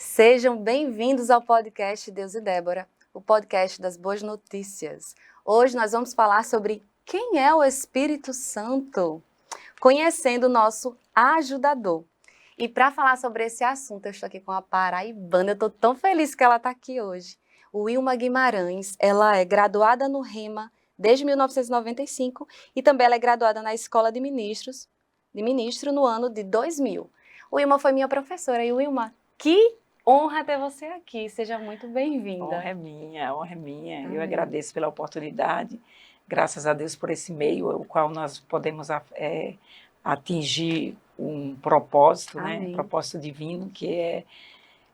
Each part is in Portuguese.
Sejam bem-vindos ao podcast Deus e Débora, o podcast das boas notícias. Hoje nós vamos falar sobre quem é o Espírito Santo, conhecendo o nosso ajudador. E para falar sobre esse assunto, eu estou aqui com a paraibana, eu estou tão feliz que ela está aqui hoje. O Wilma Guimarães, ela é graduada no REMA desde 1995 e também ela é graduada na Escola de Ministro no ano de 2000. O Wilma foi minha professora. E Wilma, que honra ter você aqui, seja muito bem-vinda. Honra é minha, honra é minha. Amém. Eu agradeço pela oportunidade, graças a Deus por esse meio, o qual nós podemos atingir um propósito, né? Um propósito divino, que é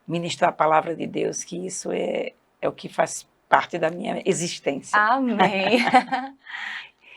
ministrar a palavra de Deus, que isso é o que faz parte da minha existência. Amém.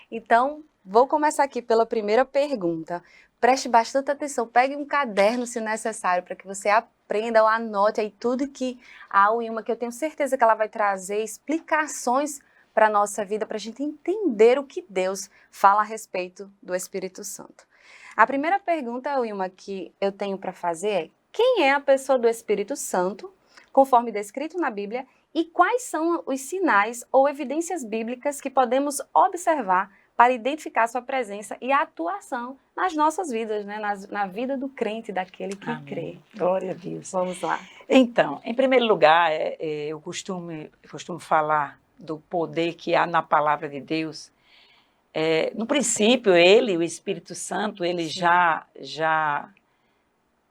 Então, vou começar aqui pela primeira pergunta. Preste bastante atenção, pegue um caderno se necessário, para que você aprenda ou anote aí tudo que a Wilma, que eu tenho certeza que ela vai trazer explicações para a nossa vida, para a gente entender o que Deus fala a respeito do Espírito Santo. A primeira pergunta, Wilma, que eu tenho para fazer é: quem é a pessoa do Espírito Santo, conforme descrito na Bíblia, e quais são os sinais ou evidências bíblicas que podemos observar para identificar sua presença e atuação nas nossas vidas, né? Na vida do crente, daquele que Amém. crê. Glória a Deus. Vamos lá. Então, em primeiro lugar, eu costumo falar do poder que há na palavra de Deus. No princípio, o Espírito Santo, ele já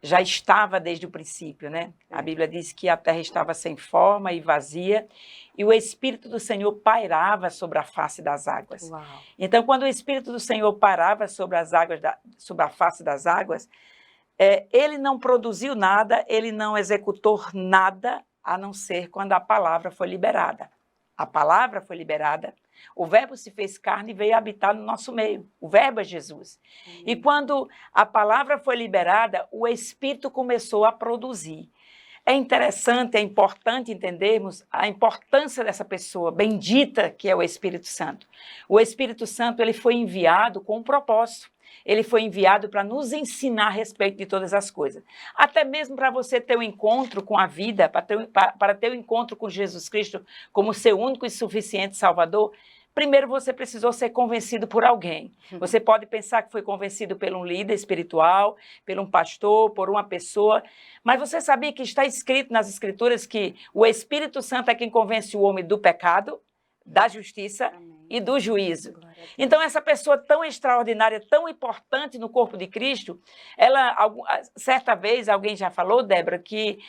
estava desde o princípio, né? A Bíblia diz que a terra estava sem forma e vazia, e o Espírito do Senhor pairava sobre a face das águas. Uau. Então, quando o Espírito do Senhor parava sobre as águas, sobre a face das águas, ele não produziu nada, ele não executou nada, a não ser quando a palavra foi liberada. A palavra foi liberada, o Verbo se fez carne e veio habitar no nosso meio. O Verbo é Jesus. E quando a palavra foi liberada, o Espírito começou a produzir. É interessante, é importante entendermos a importância dessa pessoa bendita que é o Espírito Santo. O Espírito Santo, ele foi enviado com um propósito. Ele foi enviado para nos ensinar a respeito de todas as coisas. Até mesmo para você ter um encontro com a vida, para ter um encontro com Jesus Cristo como seu único e suficiente Salvador, primeiro você precisou ser convencido por alguém. Você pode pensar que foi convencido por um líder espiritual, por um pastor, por uma pessoa, mas você sabia que está escrito nas Escrituras que o Espírito Santo é quem convence o homem do pecado, da justiça, amém, e do juízo. Então, essa pessoa tão extraordinária, tão importante no corpo de Cristo, certa vez, alguém já falou, Débora, que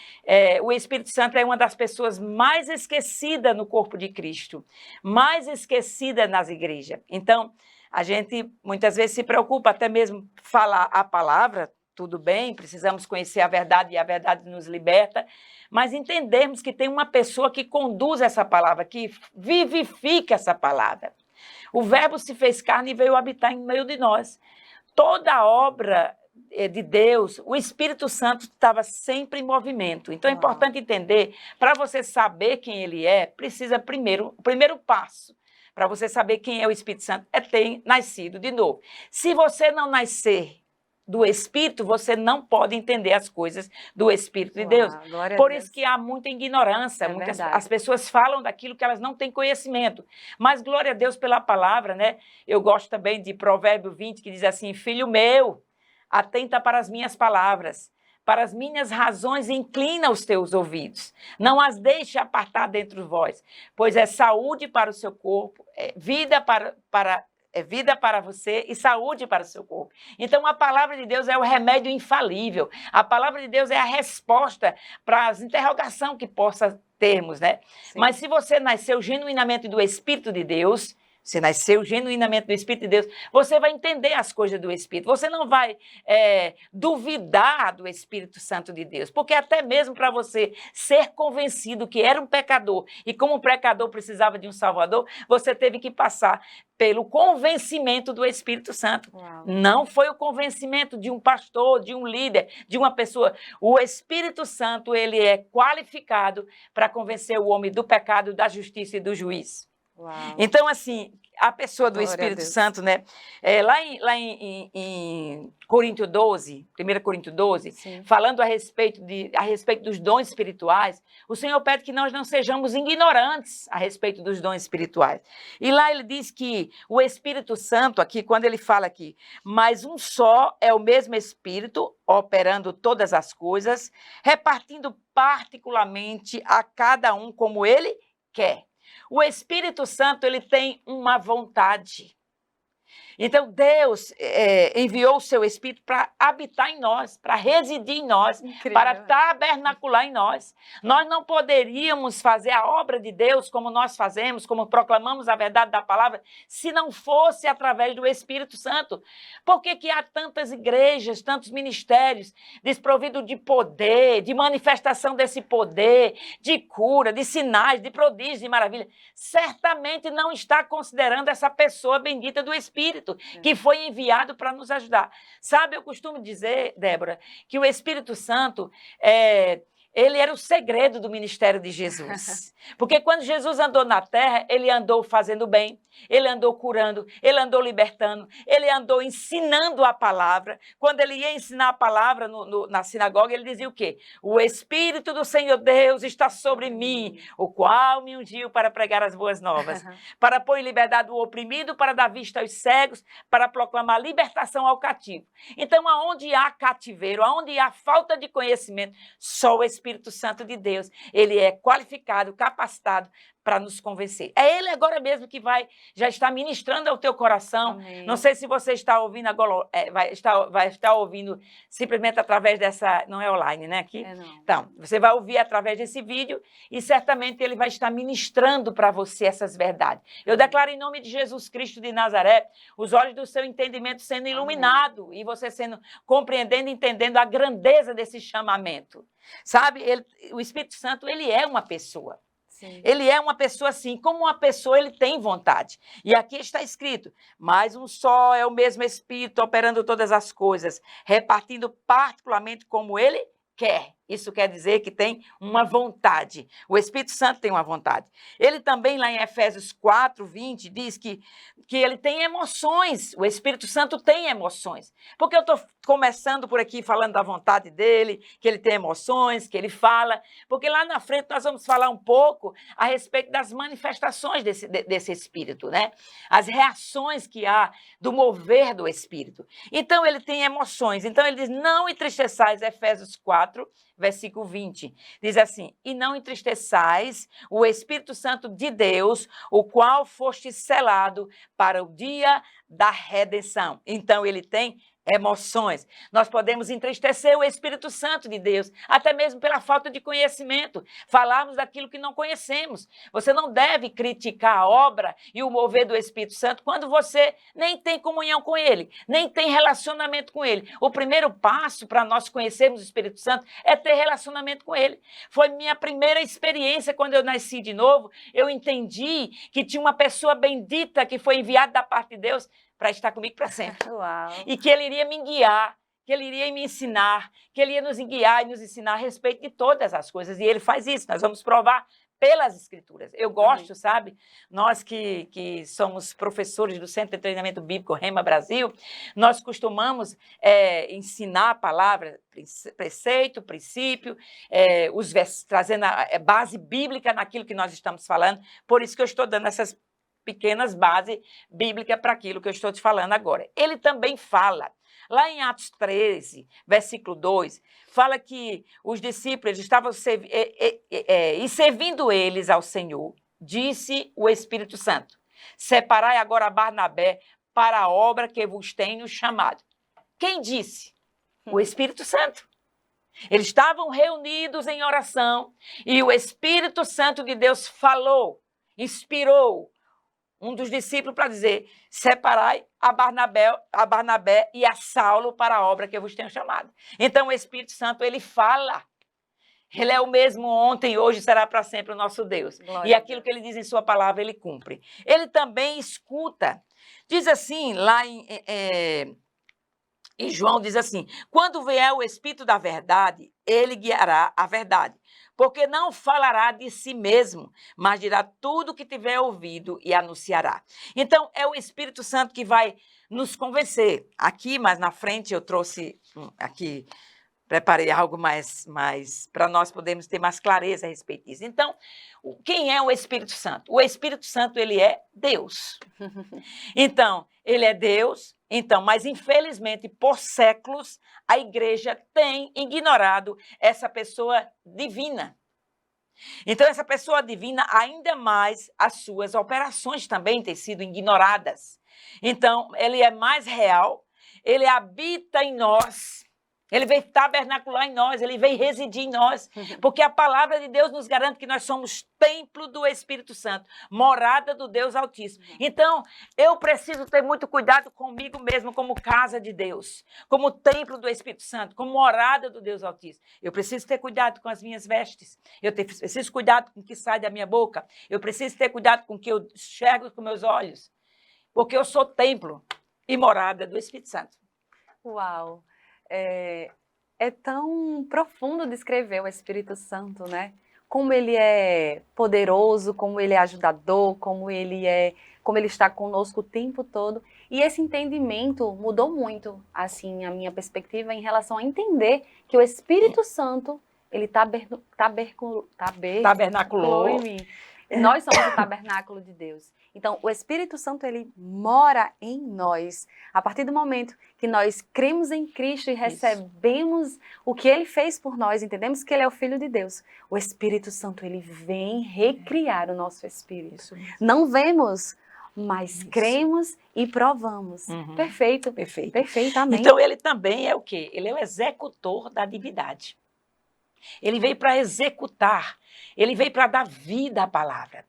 o Espírito Santo é uma das pessoas mais esquecidas no corpo de Cristo, mais esquecida nas igrejas. Então, a gente muitas vezes se preocupa até mesmo falar a palavra, tudo bem, precisamos conhecer a verdade e a verdade nos liberta, mas entendermos que tem uma pessoa que conduz essa palavra, que vivifica essa palavra. O Verbo se fez carne e veio habitar em meio de nós. Toda a obra de Deus, o Espírito Santo estava sempre em movimento. Então é importante entender, para você saber quem ele é, precisa o primeiro passo para você saber quem é o Espírito Santo é ter nascido de novo. Se você não nascer do Espírito, você não pode entender as coisas do Espírito de Deus. Por isso que há muita ignorância, as pessoas falam daquilo que elas não têm conhecimento. Mas glória a Deus pela palavra, né? Eu gosto também de Provérbio 20, que diz assim: filho meu, atenta para as minhas palavras, para as minhas razões inclina os teus ouvidos. Não as deixe apartar dentro de vós, pois é saúde para o seu corpo, é vida para você e saúde para o seu corpo. Então, a palavra de Deus é o remédio infalível. A palavra de Deus é a resposta para as interrogações que possa termos, né? Sim. Mas se você nasceu genuinamente do Espírito de Deus, você nasceu genuinamente do Espírito de Deus, você vai entender as coisas do Espírito. Você não vai duvidar do Espírito Santo de Deus, porque até mesmo para você ser convencido que era um pecador e como um pecador precisava de um Salvador, você teve que passar pelo convencimento do Espírito Santo. Uau. Não foi o convencimento de um pastor, de um líder, de uma pessoa. O Espírito Santo, ele é qualificado para convencer o homem do pecado, da justiça e do juízo. Uau. Então, assim, a pessoa do Glória a Espírito Deus. Santo, né? Em Coríntio 12, 1 Coríntio 12, Sim. falando a respeito dos dons espirituais, o Senhor pede que nós não sejamos ignorantes a respeito dos dons espirituais. E lá ele diz que o Espírito Santo, aqui, quando ele fala aqui, mas um só é o mesmo Espírito, operando todas as coisas, repartindo particularmente a cada um como ele quer. O Espírito Santo, ele tem uma vontade. Então, Deus enviou o seu Espírito para habitar em nós, para residir em nós, Incrível. para tabernacular em nós. Nós não poderíamos fazer a obra de Deus como nós fazemos, como proclamamos a verdade da palavra, se não fosse através do Espírito Santo. Por que que há tantas igrejas, tantos ministérios desprovidos de poder, de manifestação desse poder, de cura, de sinais, de prodígios, de maravilha? Certamente não está considerando essa pessoa bendita do Espírito, que foi enviado para nos ajudar. Sabe, eu costumo dizer, Débora, que o Espírito Santo ele era o segredo do ministério de Jesus. Porque quando Jesus andou na terra, ele andou fazendo bem, ele andou curando, ele andou libertando, ele andou ensinando a palavra. Quando ele ia ensinar a palavra na sinagoga, ele dizia o quê? O Espírito do Senhor Deus está sobre mim, o qual me ungiu para pregar as boas novas, para pôr em liberdade o oprimido, para dar vista aos cegos, para proclamar libertação ao cativo. Então, aonde há cativeiro, aonde há falta de conhecimento, só o Espírito Santo de Deus, ele é qualificado, capacitado para nos convencer. É ele agora mesmo que já está ministrando ao teu coração. Amém. Não sei se você está ouvindo agora, vai estar ouvindo simplesmente através dessa, não é online, né, aqui? Não. Então, você vai ouvir através desse vídeo e certamente ele vai estar ministrando para você essas verdades. Eu declaro em nome de Jesus Cristo de Nazaré, os olhos do seu entendimento sendo iluminados e você sendo compreendendo e entendendo a grandeza desse chamamento. Sabe, o Espírito Santo, ele é uma pessoa. Sim. Ele é uma pessoa assim, como uma pessoa ele tem vontade. E aqui está escrito, mas um só é o mesmo Espírito operando todas as coisas, repartindo particularmente como ele quer. Isso quer dizer que tem uma vontade. O Espírito Santo tem uma vontade. Ele também, lá em Efésios 4, 20, diz que ele tem emoções. O Espírito Santo tem emoções. Porque eu estou começando por aqui falando da vontade dele, que ele tem emoções, que ele fala. Porque lá na frente nós vamos falar um pouco a respeito das manifestações desse Espírito, né? As reações que há do mover do Espírito. Então, ele tem emoções. Então, ele diz, não entristeçais, Efésios 4, versículo 20, diz assim, e não entristeçais o Espírito Santo de Deus, o qual foste selado para o dia da redenção. Então, ele tem emoções. Nós podemos entristecer o Espírito Santo de Deus, até mesmo pela falta de conhecimento, falarmos daquilo que não conhecemos. Você não deve criticar a obra e o mover do Espírito Santo quando você nem tem comunhão com ele, nem tem relacionamento com ele. O primeiro passo para nós conhecermos o Espírito Santo é ter relacionamento com ele. Foi minha primeira experiência quando eu nasci de novo, eu entendi que tinha uma pessoa bendita que foi enviada da parte de Deus para estar comigo para sempre. Uau. E que ele iria me guiar, que ele iria me ensinar, que ele ia nos guiar e nos ensinar a respeito de todas as coisas. E ele faz isso, nós vamos provar pelas Escrituras. Eu gosto, sabe? Nós que somos professores do Centro de Treinamento Bíblico Rema Brasil, nós costumamos ensinar a palavra, preceito, princípio, trazendo a base bíblica naquilo que nós estamos falando. Por isso que eu estou dando essas pequenas bases bíblicas para aquilo que eu estou te falando agora. Ele também fala, lá em Atos 13, versículo 2, fala que os discípulos estavam servindo eles ao Senhor, disse o Espírito Santo, separai agora Barnabé para a obra que vos tenho chamado. Quem disse? O Espírito Santo. Eles estavam reunidos em oração e o Espírito Santo de Deus falou, inspirou um dos discípulos para dizer, separai a Barnabé e a Saulo para a obra que eu vos tenho chamado. Então o Espírito Santo, ele fala. Ele é o mesmo ontem, hoje, será para sempre o nosso Deus. Glória e aquilo que ele diz em sua palavra, ele cumpre. Ele também escuta. Diz assim, lá em E João diz assim: quando vier o Espírito da verdade, ele guiará a verdade. Porque não falará de si mesmo, mas dirá tudo o que tiver ouvido e anunciará. Então, é o Espírito Santo que vai nos convencer. Aqui, mais na frente, eu trouxe aqui, preparei algo mais para nós podermos ter mais clareza a respeito disso. Então, quem é o Espírito Santo? O Espírito Santo, ele é Deus. Então, ele é Deus, então, mas infelizmente, por séculos, a igreja tem ignorado essa pessoa divina. Então, essa pessoa divina, ainda mais as suas operações também têm sido ignoradas. Então, ele é mais real, ele habita em nós, ele veio tabernacular em nós, ele veio residir em nós, porque a palavra de Deus nos garante que nós somos templo do Espírito Santo, morada do Deus Altíssimo. Então, eu preciso ter muito cuidado comigo mesmo, como casa de Deus, como templo do Espírito Santo, como morada do Deus Altíssimo. Eu preciso ter cuidado com as minhas vestes, preciso cuidado com o que sai da minha boca, eu preciso ter cuidado com o que eu enxergo com meus olhos, porque eu sou templo e morada do Espírito Santo. Uau! É tão profundo descrever o Espírito Santo, né? Como ele é poderoso, como ele é ajudador, como ele está conosco o tempo todo. E esse entendimento mudou muito, assim, a minha perspectiva em relação a entender que o Espírito Santo, ele tabernaculou em mim. Nós somos o tabernáculo de Deus. Então, o Espírito Santo, ele mora em nós. A partir do momento que nós cremos em Cristo e recebemos o que ele fez por nós, entendemos que ele é o Filho de Deus, o Espírito Santo, ele vem recriar o nosso espírito. Não vemos, mas cremos e provamos. Perfeito. Perfeito, amém. Então, ele também é o quê? Ele é o executor da divindade. Ele veio para executar, ele veio para dar vida à palavra.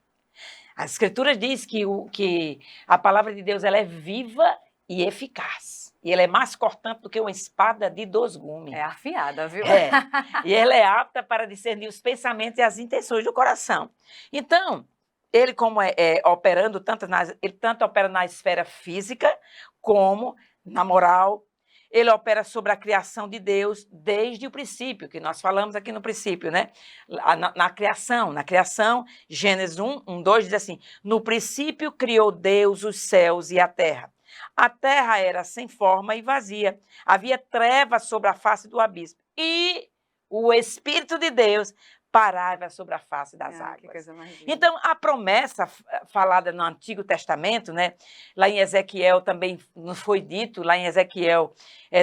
As Escrituras diz que a palavra de Deus ela é viva e eficaz. E ela é mais cortante do que uma espada de 2 gumes. É afiada, viu? E ela é apta para discernir os pensamentos e as intenções do coração. Então, ele como operando, ele tanto opera na esfera física como na moral. Ele opera sobre a criação de Deus desde o princípio, que nós falamos aqui no princípio, né? Na criação, Gênesis 1:2 diz assim: no princípio criou Deus os céus e a terra. A terra era sem forma e vazia. Havia trevas sobre a face do abismo. E o Espírito de Deus parava sobre a face das águas. Então, a promessa falada no Antigo Testamento, né, lá em Ezequiel também nos foi dito, lá em Ezequiel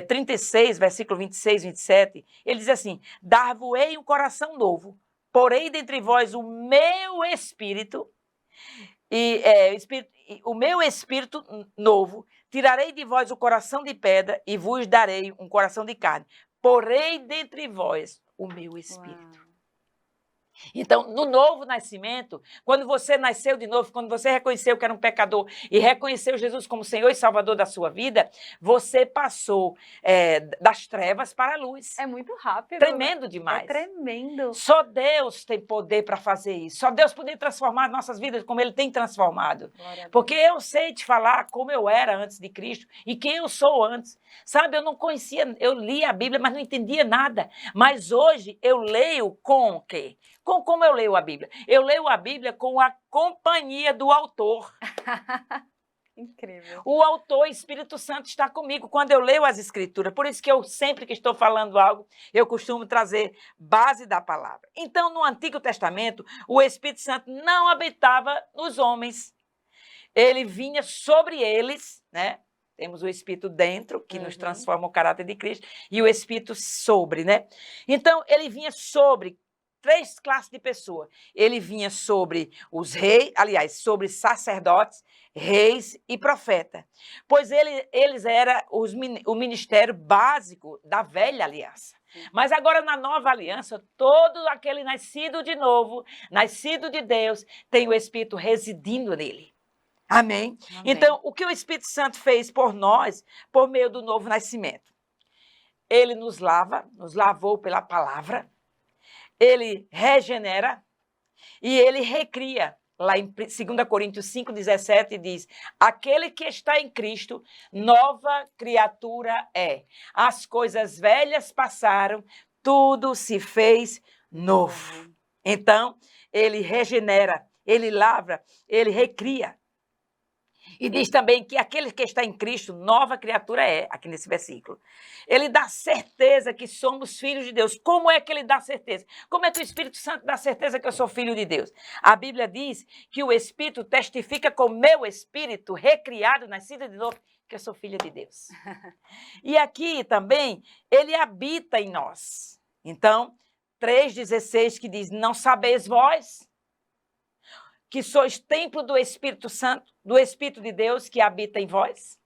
36, versículo 26, 27, ele diz assim: dar-vos-ei um coração novo, porei dentre vós o meu espírito, o meu espírito novo, tirarei de vós o coração de pedra e vos darei um coração de carne. Porei dentre vós o meu espírito. Uau. Então, no novo nascimento, quando você nasceu de novo, quando você reconheceu que era um pecador e reconheceu Jesus como Senhor e Salvador da sua vida, você passou das trevas para a luz. É muito rápido. Tremendo demais. É tremendo. Só Deus tem poder para fazer isso. Só Deus poder transformar nossas vidas como Ele tem transformado. Porque eu sei te falar como eu era antes de Cristo e quem eu sou antes. Sabe, eu não conhecia, eu lia a Bíblia, mas não entendia nada. Mas hoje eu leio com o quê? Como eu leio a Bíblia? Eu leio a Bíblia com a companhia do autor. Incrível. O autor, Espírito Santo, está comigo quando eu leio as Escrituras. Por isso que eu sempre que estou falando algo, eu costumo trazer base da palavra. Então, no Antigo Testamento, o Espírito Santo não habitava nos homens. Ele vinha sobre eles, né? Temos o Espírito dentro, que nos transforma o caráter de Cristo, e o Espírito sobre, né? Então, ele vinha sobre 3 classes de pessoas. Ele vinha sobre os reis, aliás, sobre sacerdotes, reis e profetas. Pois eles eram o ministério básico da velha aliança. Mas agora, na nova aliança, todo aquele nascido de novo, nascido de Deus, tem o Espírito residindo nele. Amém? Então, o que o Espírito Santo fez por nós, por meio do novo nascimento? Ele nos lavou pela palavra, ele regenera e ele recria. lá em 2 Coríntios 5,17 diz: aquele que está em Cristo, nova criatura é. As coisas velhas passaram, tudo se fez novo. Então, ele regenera, ele lavra, ele recria. E diz também que aquele que está em Cristo, nova criatura é, aqui nesse versículo. Ele dá certeza que somos filhos de Deus. Como é que ele dá certeza? Como é que o Espírito Santo dá certeza que eu sou filho de Deus? A Bíblia diz que o Espírito testifica com o meu espírito, recriado, nascido de novo, que eu sou filho de Deus. E aqui também, ele habita em nós. Então, 3,16 que diz, não sabeis vós que sois templo do Espírito Santo, do Espírito de Deus que habita em vós?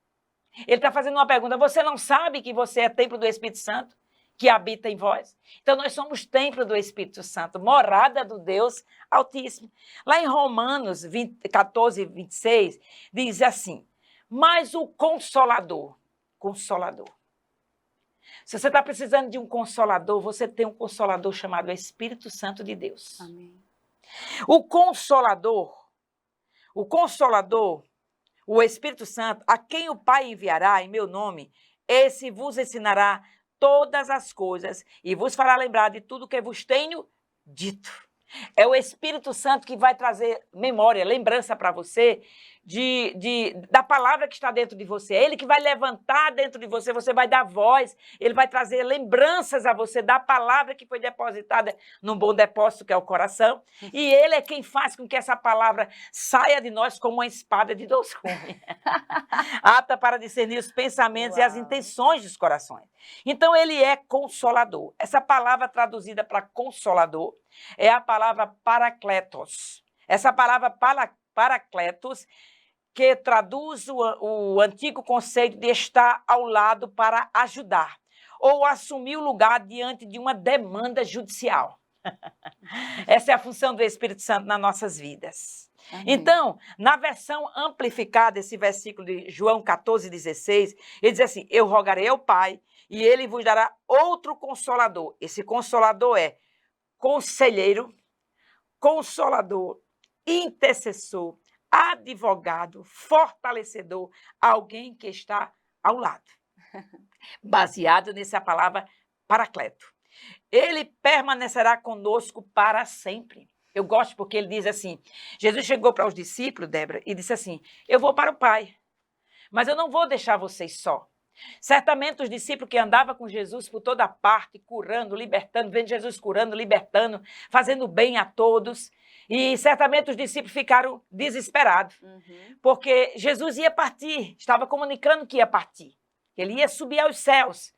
Ele está fazendo uma pergunta, você não sabe que você é templo do Espírito Santo que habita em vós? Então, nós somos templo do Espírito Santo, morada do Deus Altíssimo. Lá em Romanos 14, 26, diz assim, mas o Consolador, se você está precisando de um Consolador, você tem um Consolador chamado Espírito Santo de Deus. Amém. O Consolador, o Espírito Santo, a quem o Pai enviará em meu nome, esse vos ensinará todas as coisas e vos fará lembrar de tudo que vos tenho dito. É o Espírito Santo que vai trazer memória, lembrança para você da palavra que está dentro de você. É ele que vai levantar dentro de você, você vai dar voz, ele vai trazer lembranças a você da palavra que foi depositada num bom depósito, que é o coração. E ele é quem faz com que essa palavra saia de nós como uma espada de dois gumes. Apta para discernir os pensamentos e as intenções dos corações. Então, ele é consolador. Essa palavra traduzida para consolador é a palavra parakletos. Essa palavra parakletos, que traduz o antigo conceito de estar ao lado para ajudar, ou assumir o lugar diante de uma demanda judicial. Essa é a função do Espírito Santo nas nossas vidas. Amém. Então, na versão amplificada, esse versículo de João 14,16, ele diz assim, eu rogarei ao Pai, e ele vos dará outro Consolador. Esse Consolador é conselheiro, consolador, intercessor, advogado, fortalecedor, alguém que está ao lado. Baseado nessa palavra paracleto. Ele permanecerá conosco para sempre. Eu gosto porque ele diz assim, Jesus chegou para os discípulos, Débora, e disse assim, eu vou para o Pai, mas eu não vou deixar vocês só. Certamente os discípulos que andavam com Jesus por toda parte, curando, libertando, vendo Jesus curando, libertando, fazendo bem a todos, e certamente os discípulos ficaram desesperados, porque Jesus ia partir, estava comunicando que ia partir, ele ia subir aos céus.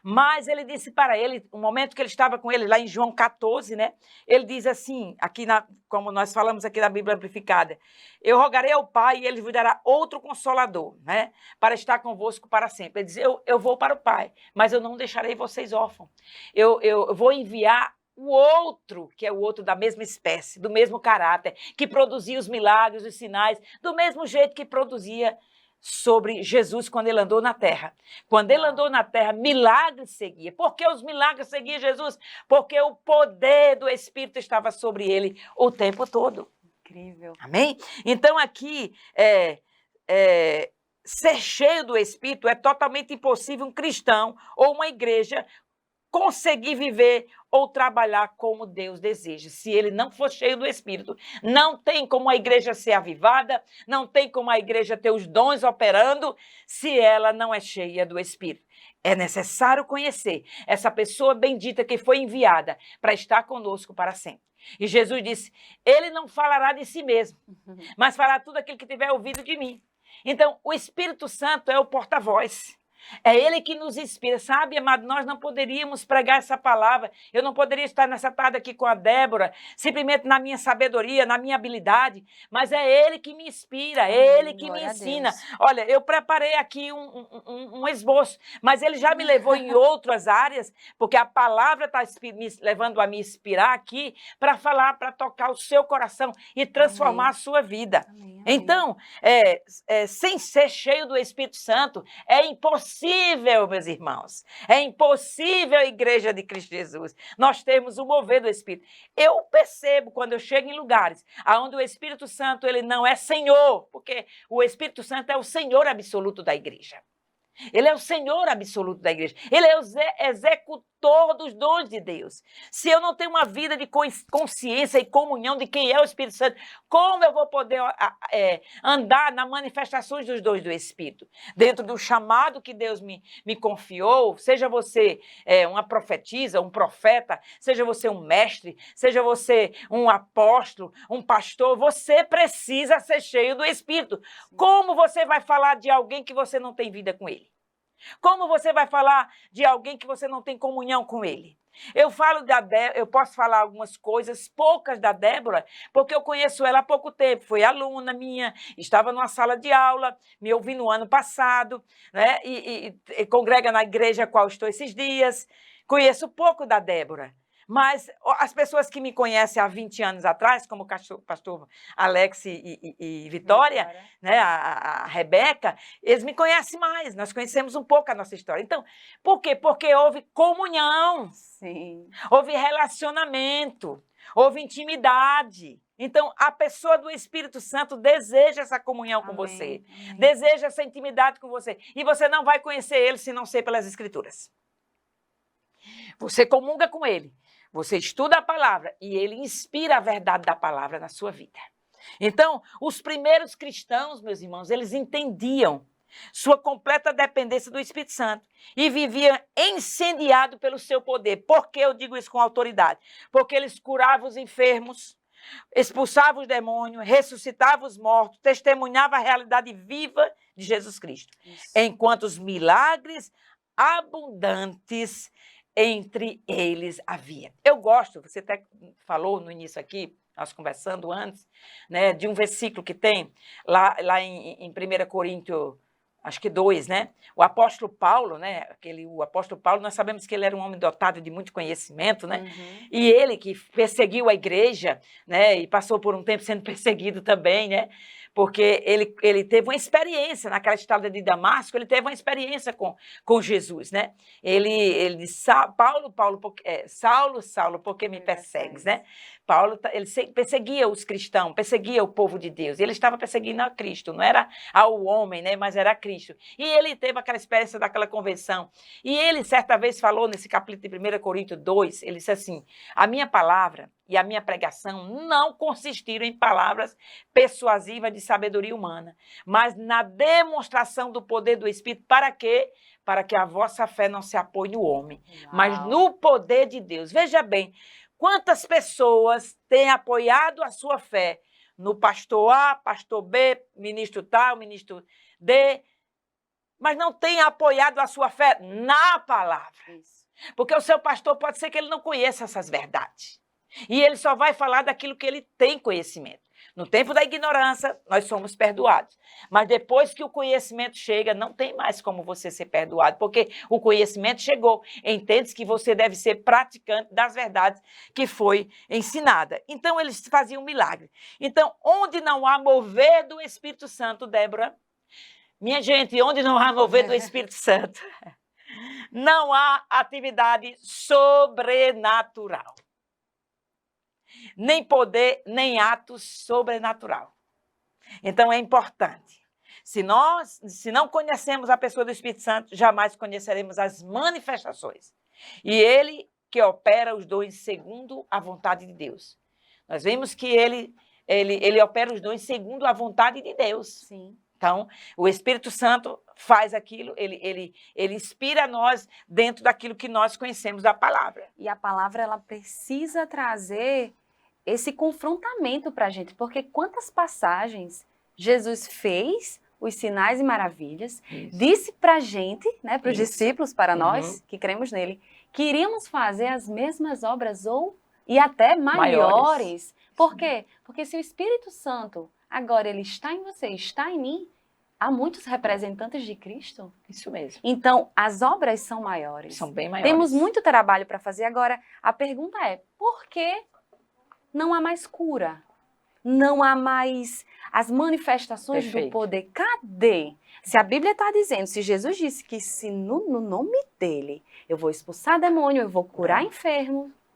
Mas ele disse para ele, no momento que ele estava com ele, lá em João 14, né? Ele diz assim, aqui como nós falamos aqui na Bíblia Amplificada, eu rogarei ao Pai e ele vos dará outro Consolador, né? Para estar convosco para sempre. Ele diz, eu vou para o Pai, mas eu não deixarei vocês órfãos. Eu vou enviar o outro, que é o outro da mesma espécie, do mesmo caráter, que produzia os milagres, os sinais, do mesmo jeito que produzia sobre Jesus quando ele andou na terra. Quando ele andou na terra, milagres seguia. Por que os milagres seguiam Jesus? Porque o poder do Espírito estava sobre ele o tempo todo. Incrível. Amém? Então aqui, ser cheio do Espírito é totalmente impossível um cristão ou uma igreja conseguir viver ou trabalhar como Deus deseja. Se ele não for cheio do Espírito, não tem como a igreja ser avivada, não tem como a igreja ter os dons operando, se ela não é cheia do Espírito. É necessário conhecer essa pessoa bendita que foi enviada para estar conosco para sempre. E Jesus disse, ele não falará de si mesmo, mas fará tudo aquilo que tiver ouvido de mim. Então, o Espírito Santo é o porta-voz. É ele que nos inspira, sabe, amado? Nós não poderíamos pregar essa palavra, eu não poderia estar nessa tarde aqui com a Débora, simplesmente na minha sabedoria, na minha habilidade, mas é ele que me inspira, é ele que me ensina. Olha, eu preparei aqui um esboço, mas ele já me levou em outras áreas, porque a palavra está me levando a me inspirar aqui para falar, para tocar o seu coração e transformar a sua vida. Então, sem ser cheio do Espírito Santo, é impossível impossível, meus irmãos. É impossível, igreja de Cristo Jesus, nós temos o mover do Espírito. Eu percebo quando eu chego em lugares onde o Espírito Santo ele não é Senhor, porque o Espírito Santo é o Senhor absoluto da igreja. Ele é o Senhor absoluto da igreja. Ele é o executor dos dons de Deus. Se eu não tenho uma vida de consciência e comunhão de quem é o Espírito Santo, como eu vou poder andar nas manifestações dos dons do Espírito? Dentro do chamado que Deus me confiou, seja você uma profetisa, um profeta, seja você um mestre, seja você um apóstolo, um pastor, você precisa ser cheio do Espírito. Como você vai falar de alguém que você não tem vida com ele? Como você vai falar de alguém que você não tem comunhão com ele? Eu posso falar algumas coisas, poucas da Débora, porque eu conheço ela há pouco tempo. Foi aluna minha, estava numa sala de aula, me ouvi no ano passado, né? E congrega na igreja a qual estou esses dias. Conheço pouco da Débora. Mas as pessoas que me conhecem há 20 anos atrás, como o pastor Alex e Vitória, né, a Rebeca, eles me conhecem mais, nós conhecemos um pouco a nossa história. Então, por quê? Porque houve comunhão, Sim. Houve relacionamento, houve intimidade. Então, a pessoa do Espírito Santo deseja essa comunhão com você, deseja essa intimidade com você. E você não vai conhecer ele se não ser pelas Escrituras. Você comunga com ele. Você estuda a palavra e ele inspira a verdade da palavra na sua vida. Então, os primeiros cristãos, meus irmãos, eles entendiam sua completa dependência do Espírito Santo e viviam incendiados pelo seu poder. Por que eu digo isso com autoridade? Porque eles curavam os enfermos, expulsavam os demônios, ressuscitavam os mortos, testemunhavam a realidade viva de Jesus Cristo. Isso. Enquanto os milagres abundantes entre eles havia. Eu gosto, você até falou no início aqui, nós conversando antes, né, de um versículo que tem lá em 1 Coríntios, acho que 2, né? O apóstolo Paulo, né? O apóstolo Paulo, nós sabemos que ele era um homem dotado de muito conhecimento, né? Uhum. E ele que perseguiu a igreja, né? E passou por um tempo sendo perseguido também, né? Porque ele teve uma experiência naquela estrada de Damasco, ele teve uma experiência com Jesus, né? Ele disse, Saulo, por que me persegues, né? Paulo, ele perseguia os cristãos, perseguia o povo de Deus. Ele estava perseguindo a Cristo, não era ao homem, né? Mas era a Cristo. E ele teve aquela experiência daquela convenção. E ele, certa vez, falou nesse capítulo de 1 Coríntios 2, ele disse assim, a minha palavra e a minha pregação não consistiram em palavras persuasivas de sabedoria humana, mas na demonstração do poder do Espírito. Para quê? Para que a vossa fé não se apoie no homem, mas no poder de Deus. Veja bem, quantas pessoas têm apoiado a sua fé no pastor A, pastor B, ministro tal, ministro D, mas não têm apoiado a sua fé na palavra. Isso. Porque o seu pastor pode ser que ele não conheça essas verdades. E ele só vai falar daquilo que ele tem conhecimento. No tempo da ignorância, nós somos perdoados. Mas depois que o conhecimento chega, não tem mais como você ser perdoado, porque o conhecimento chegou. Entende que você deve ser praticante das verdades que foi ensinada. Então, eles faziam um milagre. Então, onde não há mover do Espírito Santo, Débora, minha gente, onde não há mover do Espírito Santo, não há atividade sobrenatural. Nem poder, nem ato sobrenatural. Então, é importante. Se não conhecemos a pessoa do Espírito Santo, jamais conheceremos as manifestações. E ele que opera os dons segundo a vontade de Deus. Nós vimos que ele opera os dons segundo a vontade de Deus. Sim. Então, o Espírito Santo faz aquilo, ele inspira a nós dentro daquilo que nós conhecemos da palavra. E a palavra, ela precisa trazer esse confrontamento para a gente, porque quantas passagens Jesus fez, os sinais e maravilhas, isso, disse para a gente, né, para os discípulos, para nós que cremos nele, que iríamos fazer as mesmas obras e até maiores. Por quê? Porque se o Espírito Santo agora ele está em você, está em mim, há muitos representantes de Cristo. Isso mesmo. Então, as obras são maiores. São bem maiores. Temos muito trabalho para fazer. Agora, a pergunta é, por que não há mais cura? Não há mais as manifestações do poder? Cadê? Se a Bíblia está dizendo, se Jesus disse que se no nome dele eu vou expulsar demônio, eu vou curar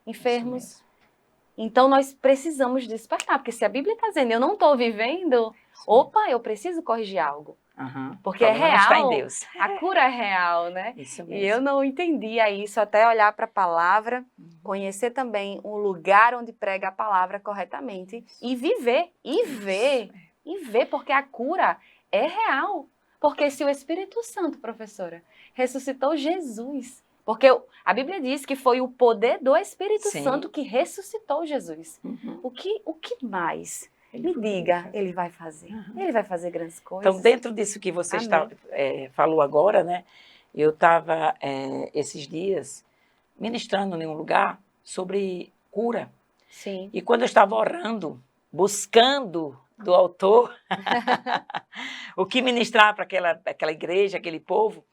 enfermos, então nós precisamos despertar, porque se a Bíblia está dizendo, eu não estou vivendo, opa, eu preciso corrigir algo. Porque é real, não está em Deus. A cura é real, né? Isso mesmo. E eu não entendia isso até olhar para a palavra, conhecer também um lugar onde prega a palavra corretamente e viver, e ver, porque a cura é real. Porque se o Espírito Santo, professora, ressuscitou Jesus, porque a Bíblia diz que foi o poder do Espírito Santo que ressuscitou Jesus. O que mais? Me diga, ele vai fazer. Ele vai fazer grandes coisas. Então, dentro disso que você falou agora, né? Eu estava, esses dias, ministrando em um lugar sobre cura. Sim. E quando eu estava orando, buscando do autor o que ministrar para aquela igreja, aquele povo,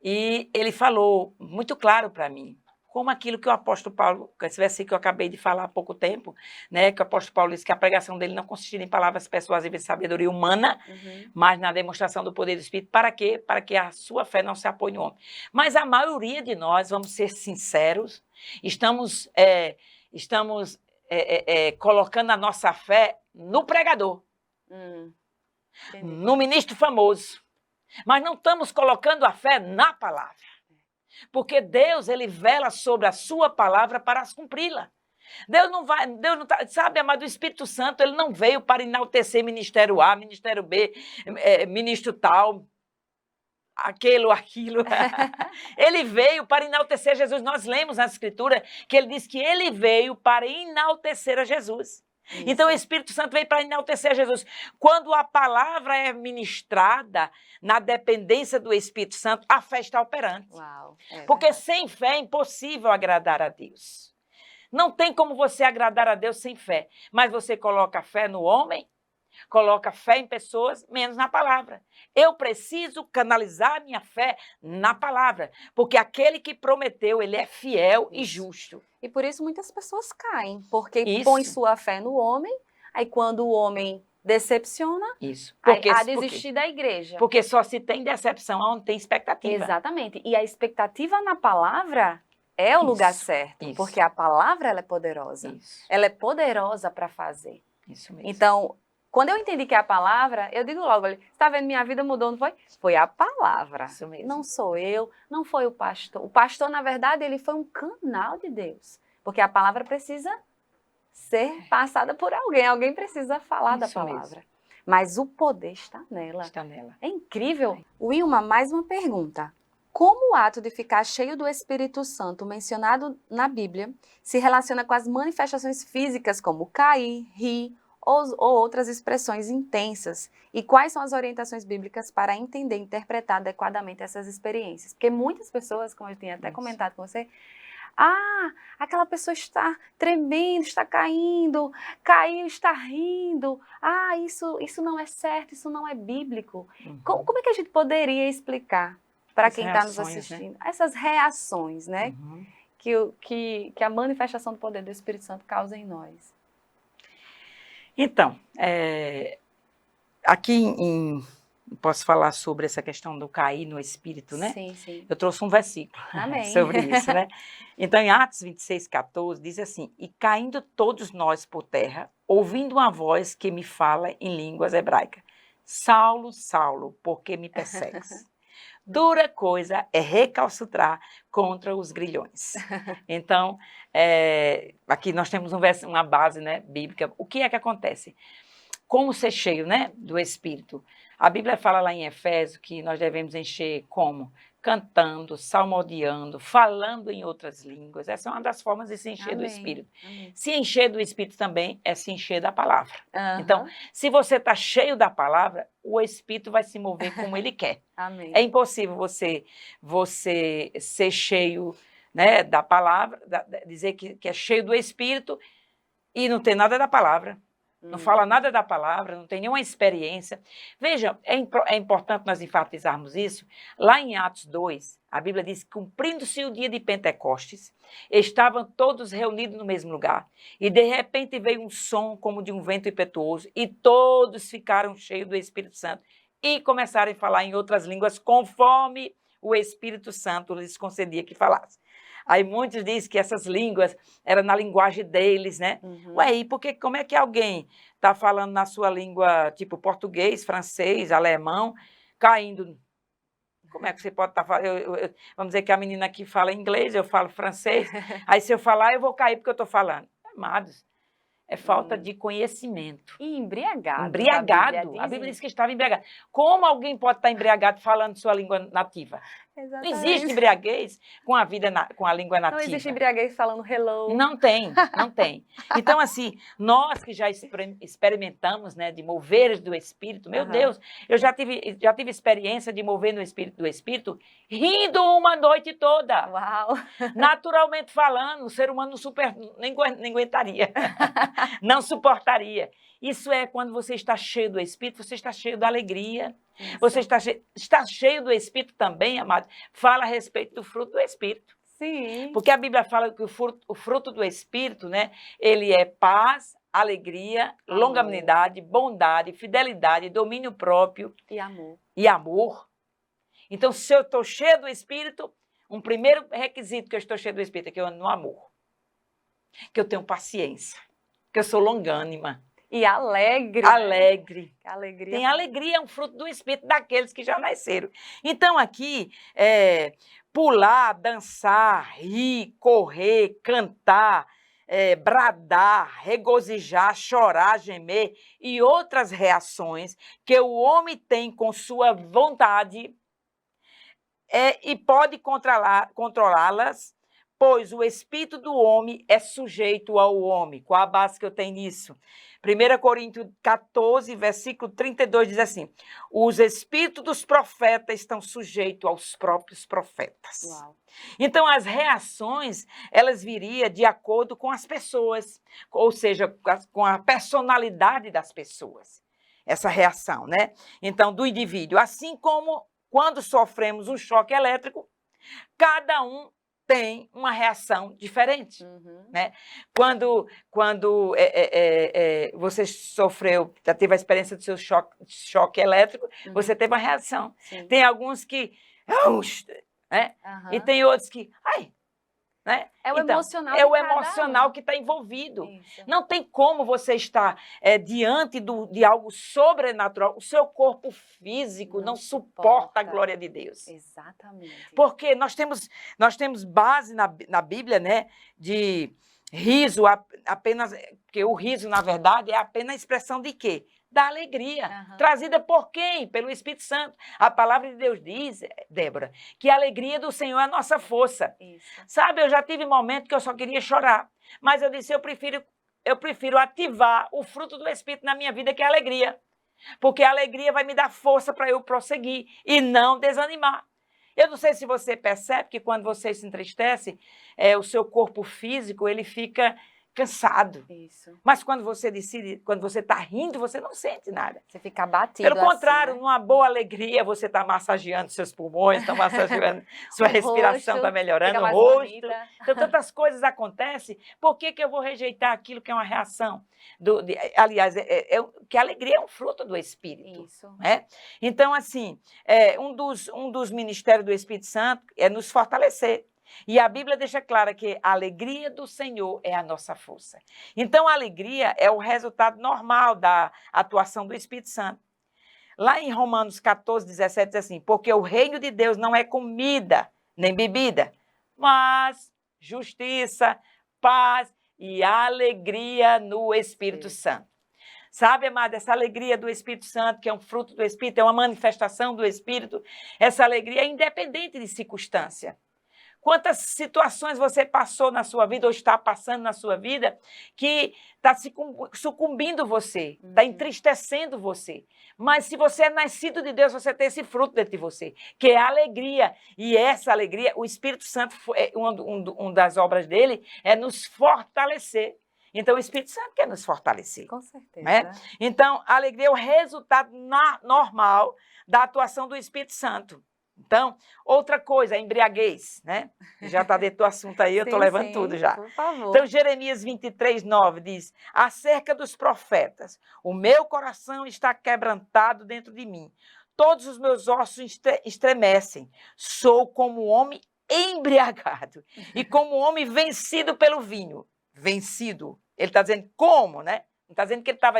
e ele falou muito claro para mim, como aquilo que o apóstolo Paulo, esse versículo que eu acabei de falar há pouco tempo, né, que o apóstolo Paulo disse que a pregação dele não consistia em palavras persuasivas de sabedoria humana, mas na demonstração do poder do Espírito. Para quê? Para que a sua fé não se apoie no homem. Mas a maioria de nós, vamos ser sinceros, estamos colocando a nossa fé no pregador, no ministro famoso, mas não estamos colocando a fé na palavra. Porque Deus, ele vela sobre a sua palavra para cumpri-la. Deus não tá, sabe, amado, o Espírito Santo, ele não veio para enaltecer ministério A, ministério B, ministro tal, aquilo. Ele veio para enaltecer Jesus. Nós lemos na Escritura que ele diz que ele veio para enaltecer a Jesus. Isso. Então o Espírito Santo veio para enaltecer a Jesus. Quando a palavra é ministrada na dependência do Espírito Santo, a fé está operante. Uau, porque verdade. Sem fé é impossível agradar a Deus. Não tem como você agradar a Deus sem fé. Mas você coloca fé no homem, coloca fé em pessoas, menos na palavra. Eu preciso canalizar a minha fé na palavra, porque aquele que prometeu, ele é fiel e justo. E por isso muitas pessoas caem, porque põe sua fé no homem, aí quando o homem decepciona, a desistir da igreja. Porque só se tem decepção onde tem expectativa. Exatamente. E a expectativa na palavra é o lugar certo, porque a palavra ela é poderosa. Ela é poderosa para fazer. Isso mesmo. Então, quando eu entendi que é a palavra, eu digo logo, você está vendo, minha vida mudou, não foi? Foi a palavra. Isso mesmo. Não sou eu, não foi o pastor. O pastor, na verdade, ele foi um canal de Deus. Porque a palavra precisa ser passada por alguém. Alguém precisa falar da palavra. Mesmo. Mas o poder está nela. Está nela. É incrível. Wilma, mais uma pergunta. Como o ato de ficar cheio do Espírito Santo mencionado na Bíblia se relaciona com as manifestações físicas como cair, rir, ou outras expressões intensas? E quais são as orientações bíblicas para entender e interpretar adequadamente essas experiências? Porque muitas pessoas, como eu tinha até comentado com você, aquela pessoa está tremendo, está caindo, caiu, está rindo, isso não é certo, isso não é bíblico. Como é que a gente poderia explicar para quem está nos assistindo? Né? Essas reações, né? Que a manifestação do poder do Espírito Santo causa em nós. Então, aqui posso falar sobre essa questão do cair no Espírito, né? Sim, sim. Eu trouxe um versículo sobre isso, né? Então, em Atos 26:14, diz assim: e caindo todos nós por terra, ouvindo uma voz que me fala em línguas hebraicas: Saulo, Saulo, por que me persegues? Dura coisa é recalcitrar contra os grilhões. Então, aqui nós temos uma base, né, bíblica. O que é que acontece? Como ser cheio, né, do Espírito? A Bíblia fala lá em Efésios que nós devemos encher como? Cantando, salmodiando, falando em outras línguas. Essa é uma das formas de se encher do Espírito. Amém. Se encher do Espírito também é se encher da palavra. Então, se você está cheio da palavra, o Espírito vai se mover como ele quer. Amém. É impossível você ser cheio, né, da palavra, dizer que é cheio do Espírito e não ter nada da palavra. Não fala nada da palavra, não tem nenhuma experiência. Veja, é importante nós enfatizarmos isso. Lá em Atos 2, a Bíblia diz que, cumprindo-se o dia de Pentecostes, estavam todos reunidos no mesmo lugar. E, de repente, veio um som como de um vento impetuoso e todos ficaram cheios do Espírito Santo e começarem a falar em outras línguas conforme o Espírito Santo lhes concedia que falasse. Aí muitos dizem que essas línguas eram na linguagem deles, né? Ué, e porque, como é que alguém está falando na sua língua, tipo português, francês, alemão, caindo? Como é que você pode estar falando? Vamos dizer que a menina aqui fala inglês, eu falo francês, aí se eu falar, eu vou cair porque eu estou falando. Amados, é falta de conhecimento. E embriagado. Embriagado. A Bíblia diz que estava embriagado. Como alguém pode estar embriagado falando sua língua nativa? Exatamente. Não existe embriaguez com a língua nativa. Não existe embriaguez falando hello. Não tem, não tem. Então, assim, nós que já experimentamos, né, de moveres do Espírito, meu Deus, eu já tive experiência de mover no Espírito do Espírito rindo uma noite toda. Uau! Naturalmente falando, o ser humano nem aguentaria, não suportaria. Isso é quando você está cheio do Espírito, você está cheio da alegria. Isso. Você está cheio do Espírito também, amado. Fala a respeito do fruto do Espírito. Sim. Porque a Bíblia fala que o fruto do Espírito, né, ele é paz, alegria, longanimidade, bondade, fidelidade, domínio próprio. E amor. Então, se eu estou cheio do Espírito, um primeiro requisito que eu estou cheio do Espírito é que eu ando no amor. Que eu tenho paciência. Que eu sou longânima. E alegre. Alegre. Né? Alegria. Tem alegria, é um fruto do Espírito daqueles que já nasceram. Então, aqui, pular, dançar, rir, correr, cantar, bradar, regozijar, chorar, gemer e outras reações que o homem tem com sua vontade e pode controlá-las, pois o espírito do homem é sujeito ao homem. Qual a base que eu tenho nisso? 1 Coríntios 14, versículo 32 diz assim: os espíritos dos profetas estão sujeitos aos próprios profetas. Uau. Então, as reações, elas viriam de acordo com as pessoas, ou seja, com a personalidade das pessoas. Essa reação, né? Então, do indivíduo. Assim como quando sofremos um choque elétrico, cada um tem uma reação diferente, né? Quando você sofreu, já teve a experiência do seu choque elétrico, você teve uma reação. Sim. Tem alguns que, né? E tem outros que, né? É o emocional. É o emocional que está envolvido. Isso. Não tem como você estar diante de algo sobrenatural. O seu corpo físico não suporta a glória de Deus. Exatamente. Porque nós temos base na Bíblia, né, de riso, apenas, porque o riso, na verdade, é apenas a expressão de quê? Da alegria, trazida por quem? Pelo Espírito Santo. A palavra de Deus diz, Débora, que a alegria do Senhor é a nossa força. Isso. Sabe, eu já tive momentos que eu só queria chorar, mas eu disse, eu prefiro ativar o fruto do Espírito na minha vida, que é a alegria. Porque a alegria vai me dar força para eu prosseguir e não desanimar. Eu não sei se você percebe que quando você se entristece, o seu corpo físico, ele fica cansado. Isso. Mas quando você decide, quando você está rindo, você não sente nada. Você fica abatido. Pelo contrário, assim, né? Numa boa alegria, você está massageando seus pulmões, está massageando sua respiração, está melhorando o rosto. Bonita. Então, tantas coisas acontecem. Por que eu vou rejeitar aquilo que é uma reação? Aliás, que a alegria é um fruto do Espírito. Isso. Né? Então, assim, um dos ministérios do Espírito Santo é nos fortalecer. E a Bíblia deixa clara que a alegria do Senhor é a nossa força. Então, a alegria é o resultado normal da atuação do Espírito Santo. Lá em Romanos 14, 17, diz assim, porque o reino de Deus não é comida nem bebida, mas justiça, paz e alegria no Espírito Santo. Sabe, amada, essa alegria do Espírito Santo, que é um fruto do Espírito, é uma manifestação do Espírito, essa alegria é independente de circunstância. Quantas situações você passou na sua vida ou está passando na sua vida que está sucumbindo você, está entristecendo você. Mas se você é nascido de Deus, você tem esse fruto dentro de você, que é a alegria. E essa alegria, o Espírito Santo, uma das obras dele é nos fortalecer. Então, o Espírito Santo quer nos fortalecer. Com certeza. Né? Então, a alegria é o resultado normal da atuação do Espírito Santo. Então, outra coisa, a embriaguez, né? Já está dentro do assunto aí, eu estou levando tudo já. Por favor. Então, Jeremias 23, 9 diz, acerca dos profetas, o meu coração está quebrantado dentro de mim. todos os meus ossos estremecem. Sou como um homem embriagado e como um homem vencido pelo vinho. Vencido. Ele está dizendo como, né? Não está dizendo que ele estava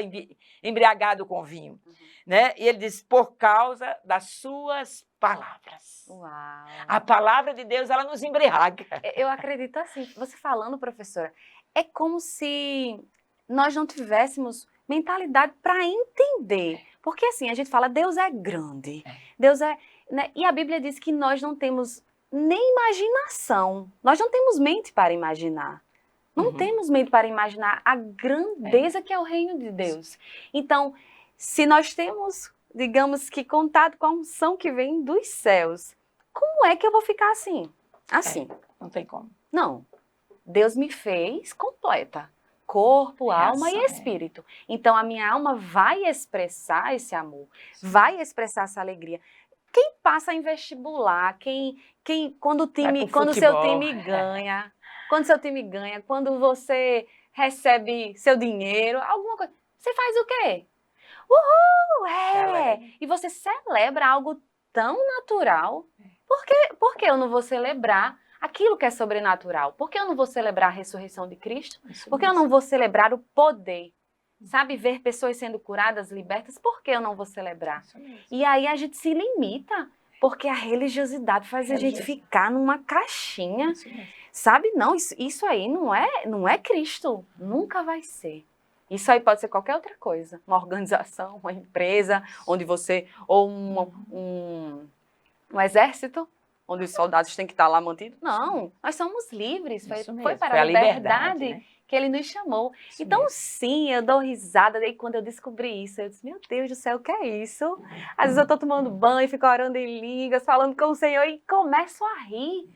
embriagado com vinho. Né? E ele diz, por causa das suas palavras. Uau. A palavra de Deus, ela nos embriaga. Eu acredito assim, você falando, professora, é como se nós não tivéssemos mentalidade para entender. Porque assim, a gente fala, Deus é grande. Deus é... Né? E a Bíblia diz que nós não temos nem imaginação. Nós não temos mente para imaginar. Não temos mente para imaginar a grandeza que é o reino de Deus. Então, se nós temos, digamos que, contato com a unção que vem dos céus, como é que eu vou ficar assim? Assim. Não tem como. Não. Deus me fez completa. Corpo, alma e espírito. Então, a minha alma vai expressar esse amor. Vai expressar essa alegria. Quem passa em vestibular, quando o seu time ganha, quando você recebe seu dinheiro, alguma coisa, você faz o quê? Uhul! E você celebra algo tão natural. Por que eu não vou celebrar aquilo que é sobrenatural? Por que eu não vou celebrar a ressurreição de Cristo? Por que eu não vou celebrar o poder? Sabe, ver pessoas sendo curadas, libertas, por que eu não vou celebrar? E aí a gente se limita, porque a religiosidade faz a gente ficar numa caixinha. Sabe, não, isso aí não é Cristo, nunca vai ser. Isso aí pode ser qualquer outra coisa, uma organização, uma empresa, onde você, ou um exército, onde os soldados têm que estar lá mantidos. Não, nós somos livres, foi para a liberdade, né? Que ele nos chamou. Isso então, mesmo. Sim, eu dou risada. Daí, quando eu descobri isso, eu disse, meu Deus do céu, o que é isso? Às vezes eu estou tomando banho, fico orando em línguas, falando com o Senhor e começo a rir.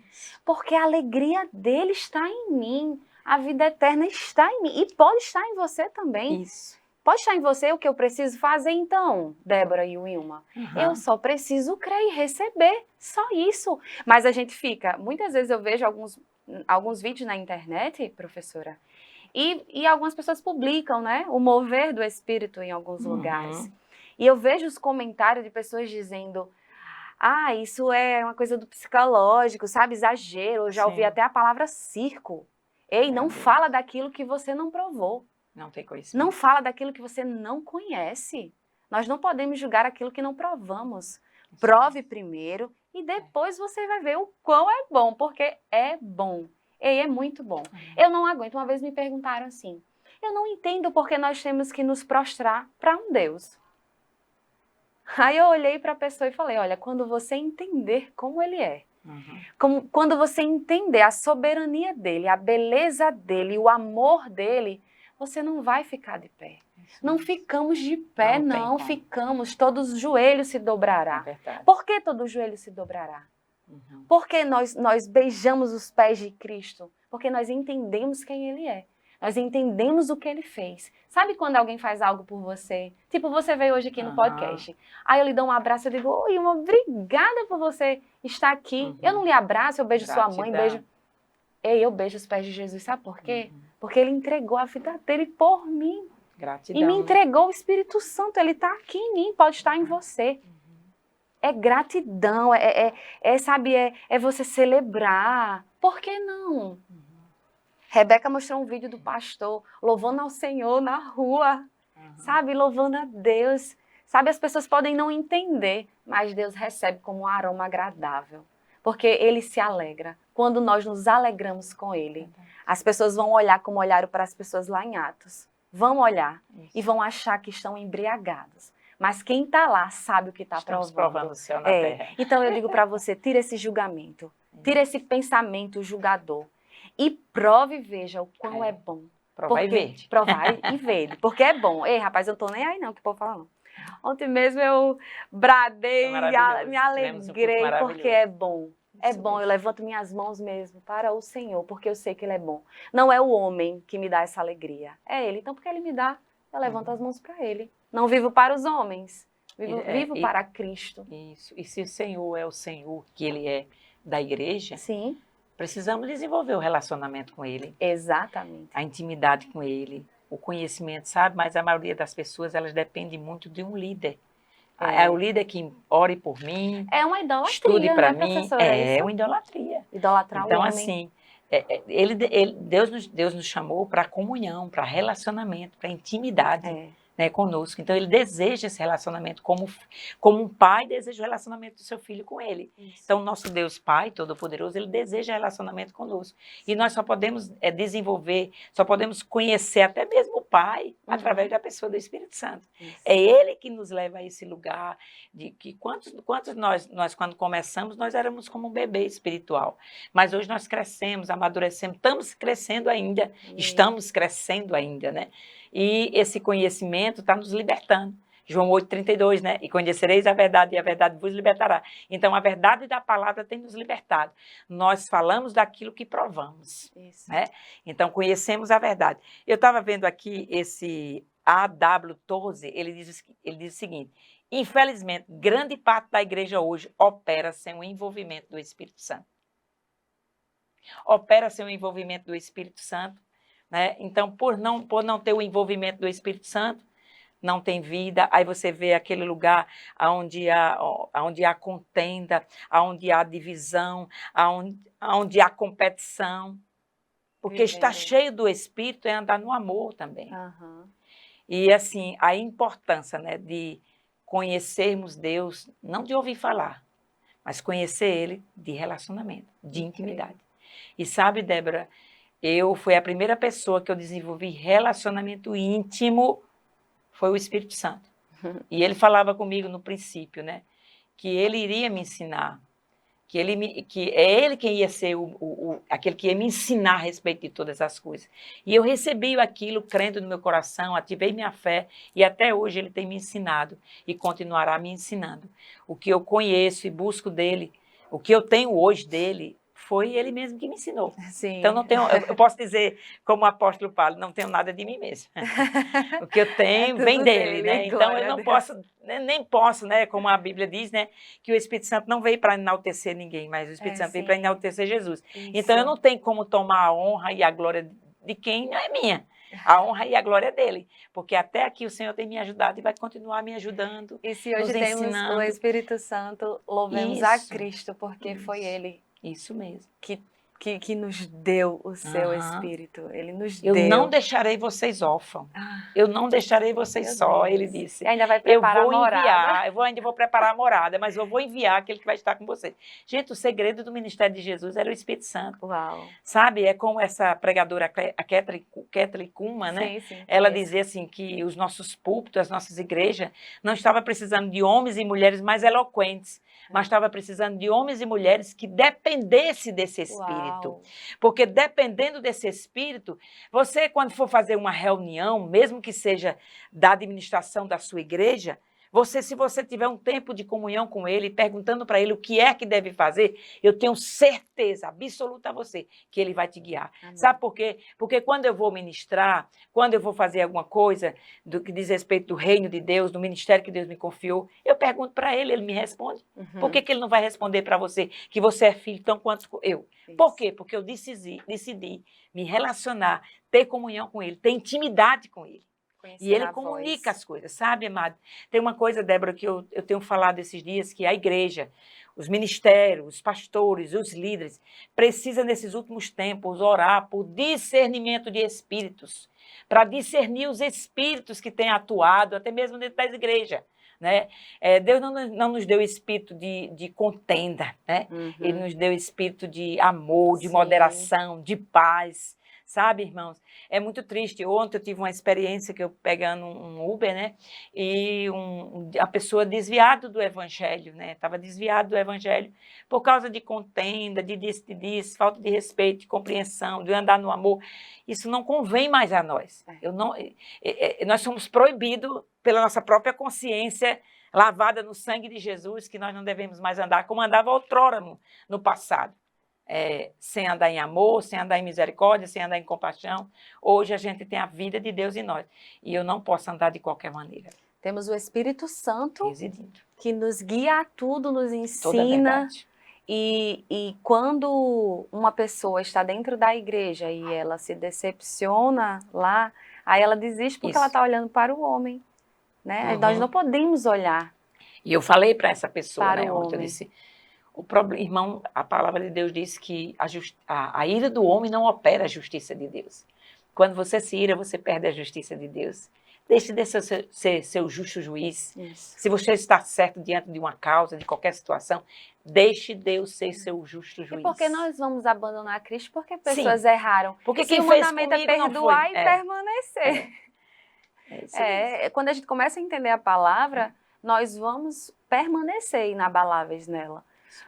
Porque a alegria dele está em mim. A vida eterna está em mim. E pode estar em você também. Isso. Pode estar em você o que eu preciso fazer, então, Débora e Wilma. Eu só preciso crer e receber. Só isso. Mas a gente fica... Muitas vezes eu vejo alguns vídeos na internet, professora, e algumas pessoas publicam, né? O mover do Espírito em alguns lugares. E eu vejo os comentários de pessoas dizendo... isso é uma coisa do psicológico, sabe? Exagero. Eu já ouvi até a palavra circo. Ei, não fala daquilo que você não provou. Não tem conhecimento. Não fala daquilo que você não conhece. Nós não podemos julgar aquilo que não provamos. Prove primeiro e depois você vai ver o quão é bom, porque é bom. E é muito bom. Eu não aguento. Uma vez me perguntaram assim, eu não entendo porque nós temos que nos prostrar para um Deus. Aí eu olhei para a pessoa e falei, olha, quando você entender como ele é, quando você entender a soberania dele, a beleza dele, o amor dele, você não vai ficar de pé. Não ficamos de pé, não ficamos. Todos os joelhos se dobrará. Por que todo joelho se dobrará? Porque nós beijamos os pés de Cristo. Porque nós entendemos quem ele é. Nós entendemos o que ele fez. Sabe quando alguém faz algo por você? Tipo, você veio hoje aqui no podcast. Aí eu lhe dou um abraço e digo, oi, obrigada por você estar aqui. Eu não lhe abraço, eu beijo sua mãe, beijo... eu beijo os pés de Jesus. Sabe por quê? Porque ele entregou a vida dele por mim. Gratidão. E me entregou o Espírito Santo. Ele está aqui em mim, pode estar em você. É gratidão, sabe, é você celebrar. Por que não? Rebeca mostrou um vídeo do pastor louvando ao Senhor na rua, sabe, louvando a Deus. Sabe, as pessoas podem não entender, mas Deus recebe como um aroma agradável. Porque ele se alegra. Quando nós nos alegramos com ele, as pessoas vão olhar como olharam para as pessoas lá em Atos. Vão olhar e vão achar que estão embriagados. Mas quem está lá sabe o que está provando. Estamos provando o céu na terra. Então eu digo para você, tira esse julgamento. Tira esse pensamento julgador. E prove e veja o quão é bom. Provar e verde. Provar e verde. Porque é bom. Ei, rapaz, eu não tô nem aí não, que o povo fala não. Ontem mesmo eu bradei, me alegrei, porque é bom. É bom, eu levanto minhas mãos mesmo para o Senhor, porque eu sei que Ele é bom. Não é o homem que me dá essa alegria, é Ele. Então, porque Ele me dá, eu levanto as mãos para Ele. Não vivo para os homens, vivo para Cristo. Isso. E se o Senhor é o Senhor que Ele é da igreja, sim, precisamos desenvolver o relacionamento com Ele. Exatamente. A intimidade com Ele, o conhecimento, sabe? Mas a maioria das pessoas, elas dependem muito de um líder. É o líder que ore por mim, É uma estude idolatria, para né, mim. professora? É Isso? uma idolatria. Idolatrar o Então, homem. assim, Deus nos chamou para comunhão, para relacionamento, para intimidade, né, conosco. Então, ele deseja esse relacionamento como um pai deseja o relacionamento do seu filho com ele. Isso. Então, nosso Deus Pai Todo-Poderoso, ele deseja relacionamento conosco. E nós só podemos desenvolver, só podemos conhecer até mesmo o Pai através da pessoa do Espírito Santo. Isso. É ele que nos leva a esse lugar de que quantos nós, quando começamos, nós éramos como um bebê espiritual. Mas hoje nós crescemos, amadurecemos, estamos crescendo ainda, estamos crescendo ainda, né? E esse conhecimento está nos libertando. João 8,32, né? E conhecereis a verdade, e a verdade vos libertará. Então, a verdade da palavra tem nos libertado. Nós falamos daquilo que provamos. Isso. Né? Então, conhecemos a verdade. Eu estava vendo aqui esse A.W. Tozer, ele diz o seguinte: infelizmente, grande parte da igreja hoje opera sem o envolvimento do Espírito Santo. Opera sem o envolvimento do Espírito Santo. Né? Então, por não ter o envolvimento do Espírito Santo, não tem vida. Aí você vê aquele lugar onde há contenda, onde há divisão, onde há competição. Porque estar cheio do Espírito é andar no amor também. E, assim, a importância, né, de conhecermos Deus, não de ouvir falar, mas conhecer Ele de relacionamento, de intimidade. E sabe, Débora, eu fui a primeira pessoa que eu desenvolvi relacionamento íntimo, foi o Espírito Santo. E ele falava comigo no princípio, né, que ele iria me ensinar, que é ele quem ia ser aquele que ia me ensinar a respeito de todas as coisas. E eu recebi aquilo crendo no meu coração, ativei minha fé, e até hoje ele tem me ensinado e continuará me ensinando. O que eu conheço e busco dele, o que eu tenho hoje dele, foi ele mesmo que me ensinou. Sim. Então, eu posso dizer, como o apóstolo Paulo, não tenho nada de mim mesmo. O que eu tenho vem dele, né? Então, eu não posso, nem posso, né? Como a Bíblia diz, né? Que o Espírito Santo não veio para enaltecer ninguém, mas o Espírito Santo veio para enaltecer Jesus. Isso. Então, eu não tenho como tomar a honra e a glória de quem não é minha. A honra e a glória é dele. Porque até aqui o Senhor tem me ajudado e vai continuar me ajudando. E se hoje temos o Espírito Santo, louvemos a Cristo, porque foi ele. Isso mesmo. Que nos deu o seu Espírito. Ele nos deu. Eu não deixarei vocês órfãos. Eu não deixarei vocês só, ele disse. E ainda vai preparar a morada. Ainda vou preparar a morada, mas eu vou enviar aquele que vai estar com vocês. Gente, o segredo do ministério de Jesus era o Espírito Santo. Uau. Sabe, é como essa pregadora, a Kathleen Kuhlman, né? Sim, ela dizia assim, que os nossos púlpitos, as nossas igrejas, não estavam precisando de homens e mulheres mais eloquentes, mas estava precisando de homens e mulheres que dependessem desse Espírito. Uau. Porque dependendo desse Espírito, você, quando for fazer uma reunião, mesmo que seja da administração da sua igreja, se você tiver um tempo de comunhão com ele, perguntando para ele o que é que deve fazer, eu tenho certeza absoluta a você que ele vai te guiar. Amém. Sabe por quê? Porque quando eu vou ministrar, quando eu vou fazer alguma coisa do que diz respeito do reino de Deus, do ministério que Deus me confiou, eu pergunto para ele, ele me responde. Por que ele não vai responder para você que você é filho tão quanto eu? Isso. Por quê? Porque eu decidi me relacionar, ter comunhão com ele, ter intimidade com ele. E ele comunica as coisas, sabe, amado? Tem uma coisa, Débora, que eu tenho falado esses dias, que a igreja, os ministérios, os pastores, os líderes, precisam, nesses últimos tempos, orar por discernimento de espíritos, para discernir os espíritos que têm atuado, até mesmo dentro das igrejas. Né? Deus não nos deu espírito de contenda, né? Ele nos deu espírito de amor, de moderação, de paz. Sabe, irmãos? É muito triste. Ontem eu tive uma experiência que eu pegando um Uber, né? E a pessoa desviada do evangelho, né? Estava desviado do evangelho por causa de contenda, de falta de respeito, de compreensão, de andar no amor. Isso não convém mais a nós. Nós somos proibidos pela nossa própria consciência lavada no sangue de Jesus, que nós não devemos mais andar como andava outrora no passado. Sem andar em amor, sem andar em misericórdia, sem andar em compaixão. Hoje a gente tem a vida de Deus em nós. E eu não posso andar de qualquer maneira. Temos o Espírito Santo residindo, que nos guia a tudo, nos ensina. Toda a verdade. E quando uma pessoa está dentro da igreja e ela se decepciona lá, aí ela desiste porque ela está olhando para o homem. Né? Nós não podemos olhar E eu falei para essa pessoa, Para né, o ontem, eu homem. disse, irmão, a palavra de Deus diz que a ira do homem não opera a justiça de Deus. Quando você se ira, você perde a justiça de Deus. Deixe de ser seu justo juiz. Isso. Se você está certo diante de uma causa, de qualquer situação, deixe Deus ser seu justo E juiz. por que nós vamos abandonar Cristo? Porque Sim. pessoas erraram. Porque Se quem o fez mandamento é comigo não perdoar foi. e permanecer. Isso mesmo. Quando a gente começa a entender a palavra, nós vamos permanecer inabaláveis nela,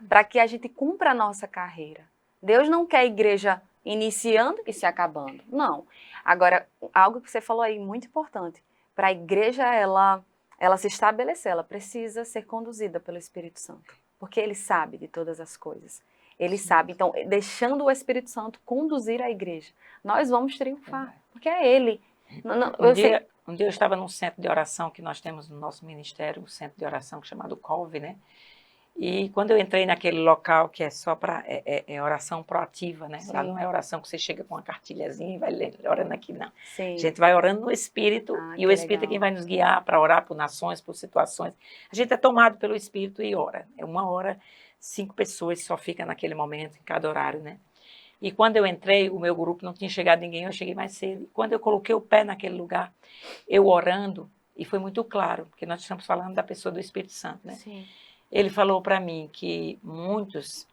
para que a gente cumpra a nossa carreira. Deus não quer a igreja iniciando e se acabando, não. Agora, algo que você falou aí, muito importante, para a igreja ela se estabelecer, ela precisa ser conduzida pelo Espírito Santo, porque Ele sabe de todas as coisas. Ele sabe, então, deixando o Espírito Santo conduzir a igreja, nós vamos triunfar, porque é Ele. Um dia eu estava num centro de oração que nós temos no nosso ministério, um centro de oração chamado COVE, né? E quando eu entrei naquele local que é só para oração proativa, né? Sim. Lá não é oração que você chega com uma cartilhazinha e vai orando aqui, não. Sim. A gente vai orando no Espírito e o Espírito é quem vai nos guiar para orar por nações, por situações. A gente é tomado pelo Espírito e ora. É 1 hora, 5 pessoas só ficam naquele momento, em cada horário, né? E quando eu entrei, o meu grupo não tinha chegado ninguém, eu cheguei mais cedo. E quando eu coloquei o pé naquele lugar, eu orando, e foi muito claro, porque nós estamos falando da pessoa do Espírito Santo, né? Sim. Ele falou para mim que muitos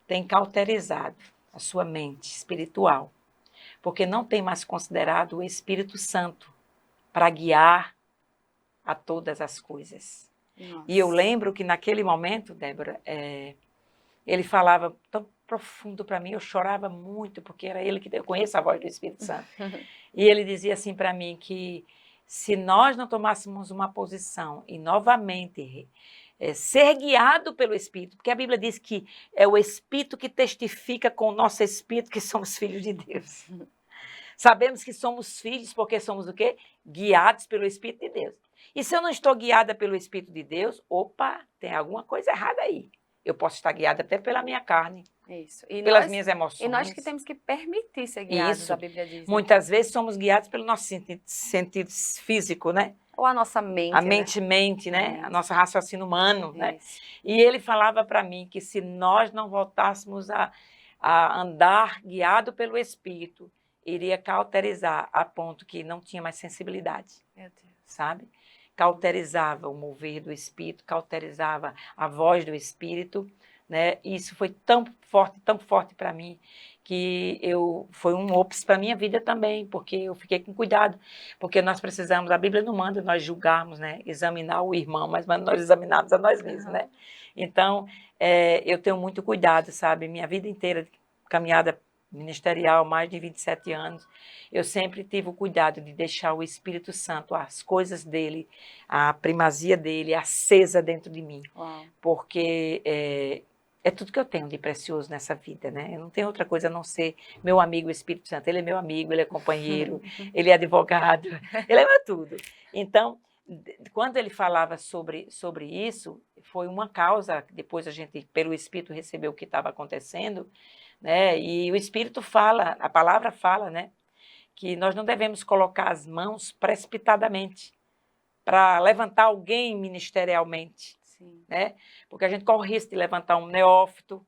têm cauterizado a sua mente espiritual, porque não tem mais considerado o Espírito Santo para guiar a todas as coisas. Nossa. E eu lembro que naquele momento, Débora, ele falava tão profundo para mim, eu chorava muito, porque era ele que eu conheço a voz do Espírito Santo. E ele dizia assim para mim que se nós não tomássemos uma posição e novamente ser guiado pelo Espírito, porque a Bíblia diz que é o Espírito que testifica com o nosso Espírito que somos filhos de Deus. Sabemos que somos filhos porque somos o quê? Guiados pelo Espírito de Deus. E se eu não estou guiada pelo Espírito de Deus, opa, tem alguma coisa errada aí. Eu posso estar guiada até pela minha carne, Isso. pelas minhas emoções. E nós que temos que permitir ser guiados, Isso. a Bíblia diz. Muitas vezes somos guiados pelo nosso sentido físico, né? Ou a nossa mente, a mente, né? A nosso raciocínio humano, Isso. né? E ele falava para mim que se nós não voltássemos a andar guiado pelo Espírito, iria cauterizar a ponto que não tinha mais sensibilidade, Meu Deus. sabe? Cauterizava o mover do Espírito, cauterizava a voz do Espírito, né? E isso foi tão forte para mim, que foi um ops para a minha vida também, porque eu fiquei com cuidado, porque nós precisamos, a Bíblia não manda nós julgarmos, né? Examinar o irmão, mas manda nós examinarmos a nós mesmos, né? Então, eu tenho muito cuidado, sabe? Minha vida inteira de caminhada ministerial, mais de 27 anos, eu sempre tive o cuidado de deixar o Espírito Santo, as coisas dele, a primazia dele, acesa dentro de mim. Uau. Porque é tudo que eu tenho de precioso nessa vida, né? Eu não tenho outra coisa a não ser meu amigo, o Espírito Santo. Ele é meu amigo, ele é companheiro, ele é advogado, ele é meu tudo. Então, quando ele falava sobre isso, foi uma causa, depois a gente, pelo Espírito, recebeu o que estava acontecendo, né? E o Espírito fala, a palavra fala, né? Que nós não devemos colocar as mãos precipitadamente para levantar alguém ministerialmente. Sim. Né? Porque a gente corre o risco de levantar um neófito,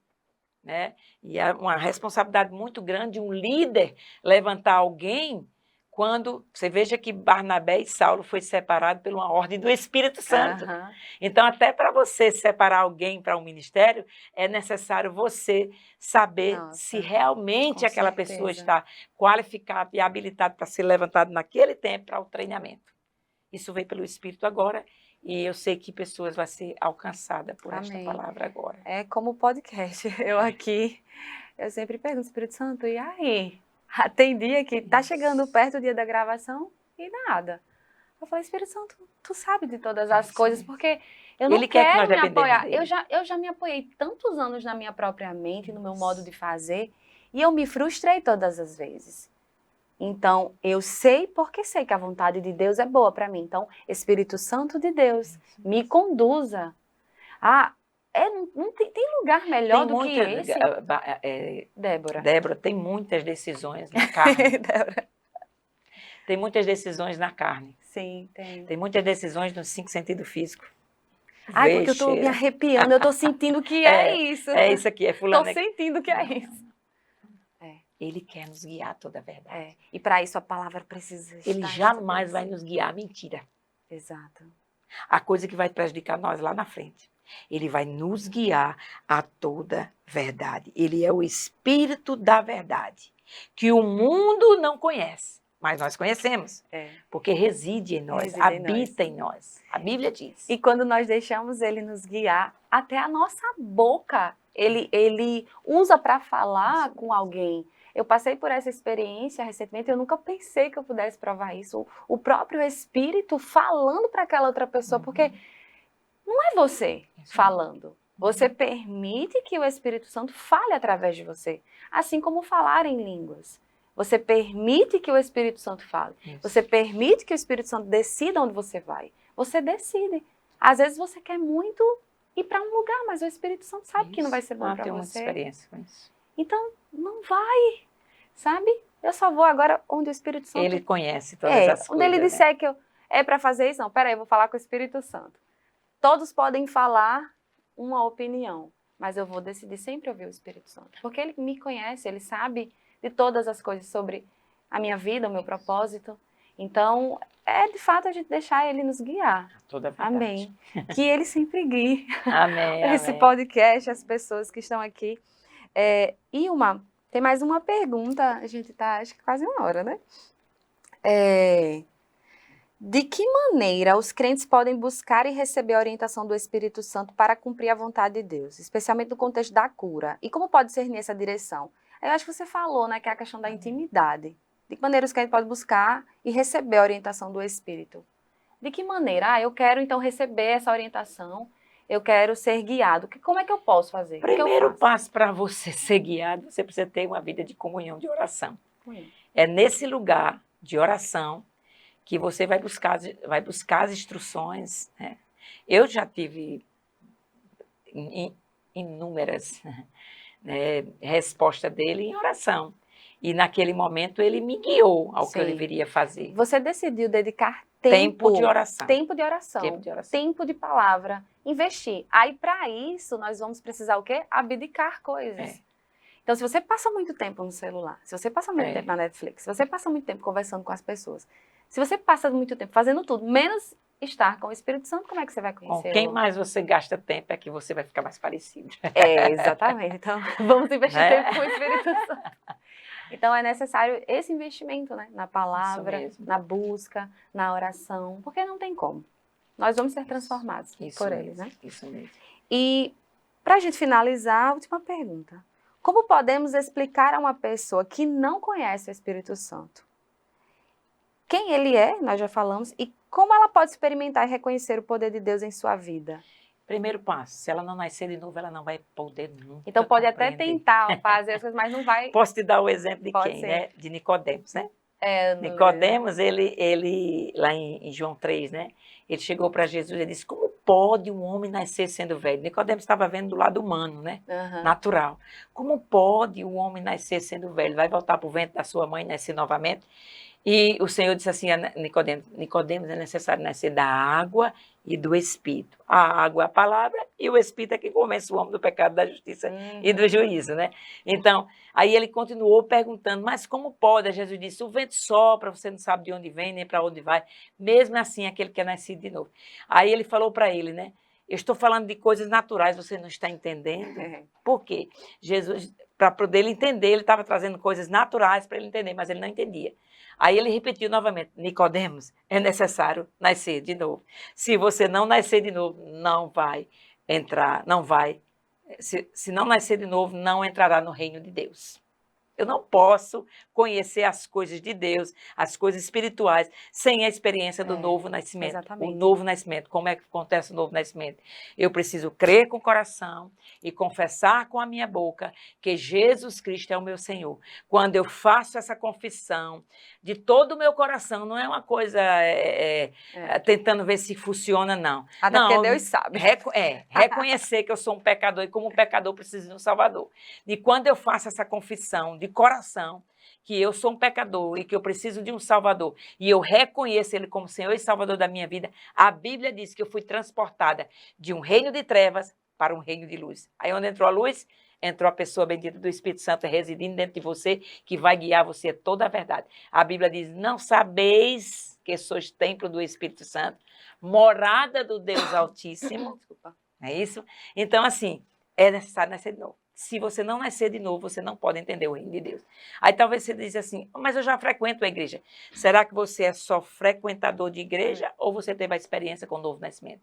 né? E é uma responsabilidade muito grande um líder levantar alguém quando você veja que Barnabé e Saulo foi separado por uma ordem do Espírito Santo. Então, até para você separar alguém para um ministério, é necessário você saber se realmente aquela pessoa está qualificada e habilitada para ser levantada naquele tempo para o treinamento. Isso veio pelo Espírito agora. E eu sei que pessoas vão ser alcançadas por esta palavra agora. É como o podcast. Eu sempre pergunto, Espírito Santo, e aí? Tem dia que tá chegando perto do dia da gravação e nada. Eu falei, Espírito Santo, tu sabe de todas as coisas, porque eu não quero me apoiar. Eu já me apoiei tantos anos na minha própria mente, no meu modo de fazer, e eu me frustrei todas as vezes. Então, eu sei porque sei que a vontade de Deus é boa para mim. Então, Espírito Santo de Deus, me conduza. Não tem lugar melhor do que esse? Débora, tem muitas decisões na carne. Tem muitas decisões na carne. Sim, tem. Tem muitas decisões nos 5 sentidos físicos. Ai, porque eu tô me cheira. arrepiando, eu tô sentindo que é isso. É isso aqui, é Tô fulano. sentindo que é isso. Ele quer nos guiar a toda a verdade. E para isso a palavra precisa estar Ele jamais vai estabelecida. nos guiar à mentira. Exato. A coisa que vai prejudicar nós lá na frente. Ele vai nos guiar a toda verdade. Ele é o Espírito da verdade, que o mundo não conhece, mas nós conhecemos, porque reside em nós, Reside em habita em nós. A Bíblia diz. E quando nós deixamos ele nos guiar, até a nossa boca, ele usa para falar com alguém. Eu passei por essa experiência recentemente, eu nunca pensei que eu pudesse provar isso. O próprio Espírito falando para aquela outra pessoa, porque não é você falando. Você permite que o Espírito Santo fale através de você, assim como falar em línguas. Você permite que o Espírito Santo fale. Isso. Você permite que o Espírito Santo decida onde você vai. Você decide. Às vezes você quer muito ir para um lugar, mas o Espírito Santo sabe que não vai ser bom para você. Tenho muita experiência com isso. Então, não vai, sabe? Eu só vou agora onde o Espírito Santo... Ele conhece todas as coisas. Onde ele disser que é para fazer isso, não, peraí, eu vou falar com o Espírito Santo. Todos podem falar uma opinião, mas eu vou decidir sempre ouvir o Espírito Santo. Porque ele me conhece, ele sabe de todas as coisas sobre a minha vida, o meu propósito. Então, de fato a gente deixar ele nos guiar. Toda a verdade. Amém. Que ele sempre guie. Amém. Esse podcast, as pessoas que estão aqui. Tem mais uma pergunta, a gente está, acho que quase uma hora, né? De que maneira os crentes podem buscar e receber a orientação do Espírito Santo para cumprir a vontade de Deus, especialmente no contexto da cura? E como pode ser nessa direção? Eu acho que você falou, né, que é a questão da intimidade. De que maneira os crentes podem buscar e receber a orientação do Espírito? De que maneira? Eu quero então receber essa orientação, eu quero ser guiado. Como é que eu posso fazer? Primeiro passo para você ser guiado, você precisa ter uma vida de comunhão, de oração. É nesse lugar de oração que você vai buscar as instruções. Né? Eu já tive inúmeras respostas dele em oração. E naquele momento ele me guiou ao que eu deveria fazer. Você decidiu dedicar tempo de oração. Tempo de oração. Tempo de palavra. Investir. Aí para isso nós vamos precisar o quê? Abdicar coisas. Então se você passa muito tempo no celular, se você passa muito tempo na Netflix, se você passa muito tempo conversando com as pessoas, se você passa muito tempo fazendo tudo, menos estar com o Espírito Santo, como é que você vai conhecer? Quem mais você gasta tempo é que você vai ficar mais parecido. Exatamente. Então, vamos investir tempo com o Espírito Santo. Então, é necessário esse investimento, né? Na palavra, na busca, na oração, porque não tem como. Nós vamos ser transformados por ele, né? Isso mesmo. E, para a gente finalizar, a última pergunta. Como podemos explicar a uma pessoa que não conhece o Espírito Santo quem ele é, nós já falamos, e como ela pode experimentar e reconhecer o poder de Deus em sua vida? Primeiro passo, se ela não nascer de novo, ela não vai poder nunca Então pode até tentar fazer as coisas, mas não vai... Posso te dar o exemplo de quem, né? De Nicodemos, né? Nicodemos, ele lá em João 3, né? Ele chegou para Jesus e disse, como pode um homem nascer sendo velho? Nicodemos estava vendo do lado humano, né? Natural. Como pode um homem nascer sendo velho? Vai voltar para o ventre da sua mãe e nascer novamente? E o Senhor disse assim a Nicodemos, é necessário nascer da água e do Espírito. A água é a palavra e o Espírito é que convence o homem do pecado, da justiça e do juízo, né? Então, aí ele continuou perguntando, mas como pode? Jesus disse, o vento sopra, você não sabe de onde vem, nem para onde vai. Mesmo assim, aquele que é nascido de novo. Aí ele falou para ele, né? Eu estou falando de coisas naturais, você não está entendendo? Por quê? Jesus, para poder ele entender, ele estava trazendo coisas naturais para ele entender, mas ele não entendia. Aí ele repetiu novamente, Nicodemos, é necessário nascer de novo. Se você não nascer de novo, não vai entrar, não vai. Se não nascer de novo, não entrará no reino de Deus. Eu não posso conhecer as coisas de Deus, as coisas espirituais, sem a experiência do novo nascimento. Exatamente. O novo nascimento. Como é que acontece o novo nascimento? Eu preciso crer com o coração e confessar com a minha boca que Jesus Cristo é o meu Senhor. Quando eu faço essa confissão de todo o meu coração, não é uma coisa tentando ver se funciona, não. Até porque Deus sabe. Reconhecer que eu sou um pecador e como um pecador preciso de um Salvador. E quando eu faço essa confissão de coração, que eu sou um pecador e que eu preciso de um Salvador, e eu reconheço Ele como Senhor e Salvador da minha vida, a Bíblia diz que eu fui transportada de um reino de trevas para um reino de luz. Aí onde entrou a luz, entrou a pessoa bendita do Espírito Santo residindo dentro de você, que vai guiar você a toda a verdade. A Bíblia diz, não sabeis que sois templo do Espírito Santo, morada do Deus Altíssimo. Desculpa. É isso? Então, assim, é necessário nascer de novo. Se você não nascer de novo, você não pode entender o reino de Deus. Aí talvez você diz assim, mas eu já frequento a igreja. Será que você é só frequentador de igreja ou você teve a experiência com o novo nascimento?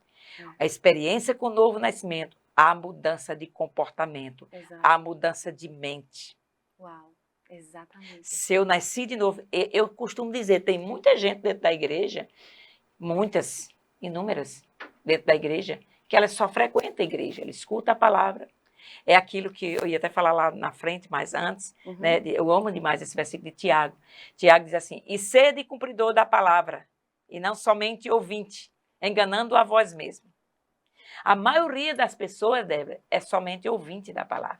A experiência com o novo nascimento, a mudança de comportamento, Exato. a mudança de mente. Uau, exatamente. Se eu nasci de novo, eu costumo dizer, tem muita gente dentro da igreja, muitas, inúmeras, dentro da igreja, que ela só frequenta a igreja, ela escuta a palavra. É aquilo que eu ia até falar lá na frente, mas antes, né, eu amo demais esse versículo de Tiago. Tiago diz assim, e sede cumpridor da palavra, e não somente ouvinte, enganando a vós mesmo. A maioria das pessoas, Débora, é somente ouvinte da palavra.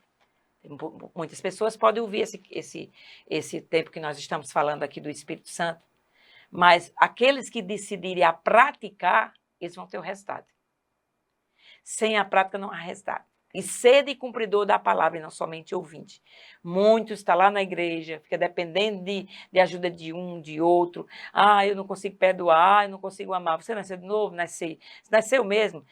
Muitas pessoas podem ouvir esse tempo que nós estamos falando aqui do Espírito Santo, mas aqueles que decidirem a praticar, eles vão ter o resultado. Sem a prática não há resultado. E sede cumpridor da palavra e não somente ouvinte. Muitos estão lá na igreja, fica dependendo de ajuda de um, de outro. Ah, eu não consigo perdoar, eu não consigo amar. Você nasceu de novo? Nasceu mesmo?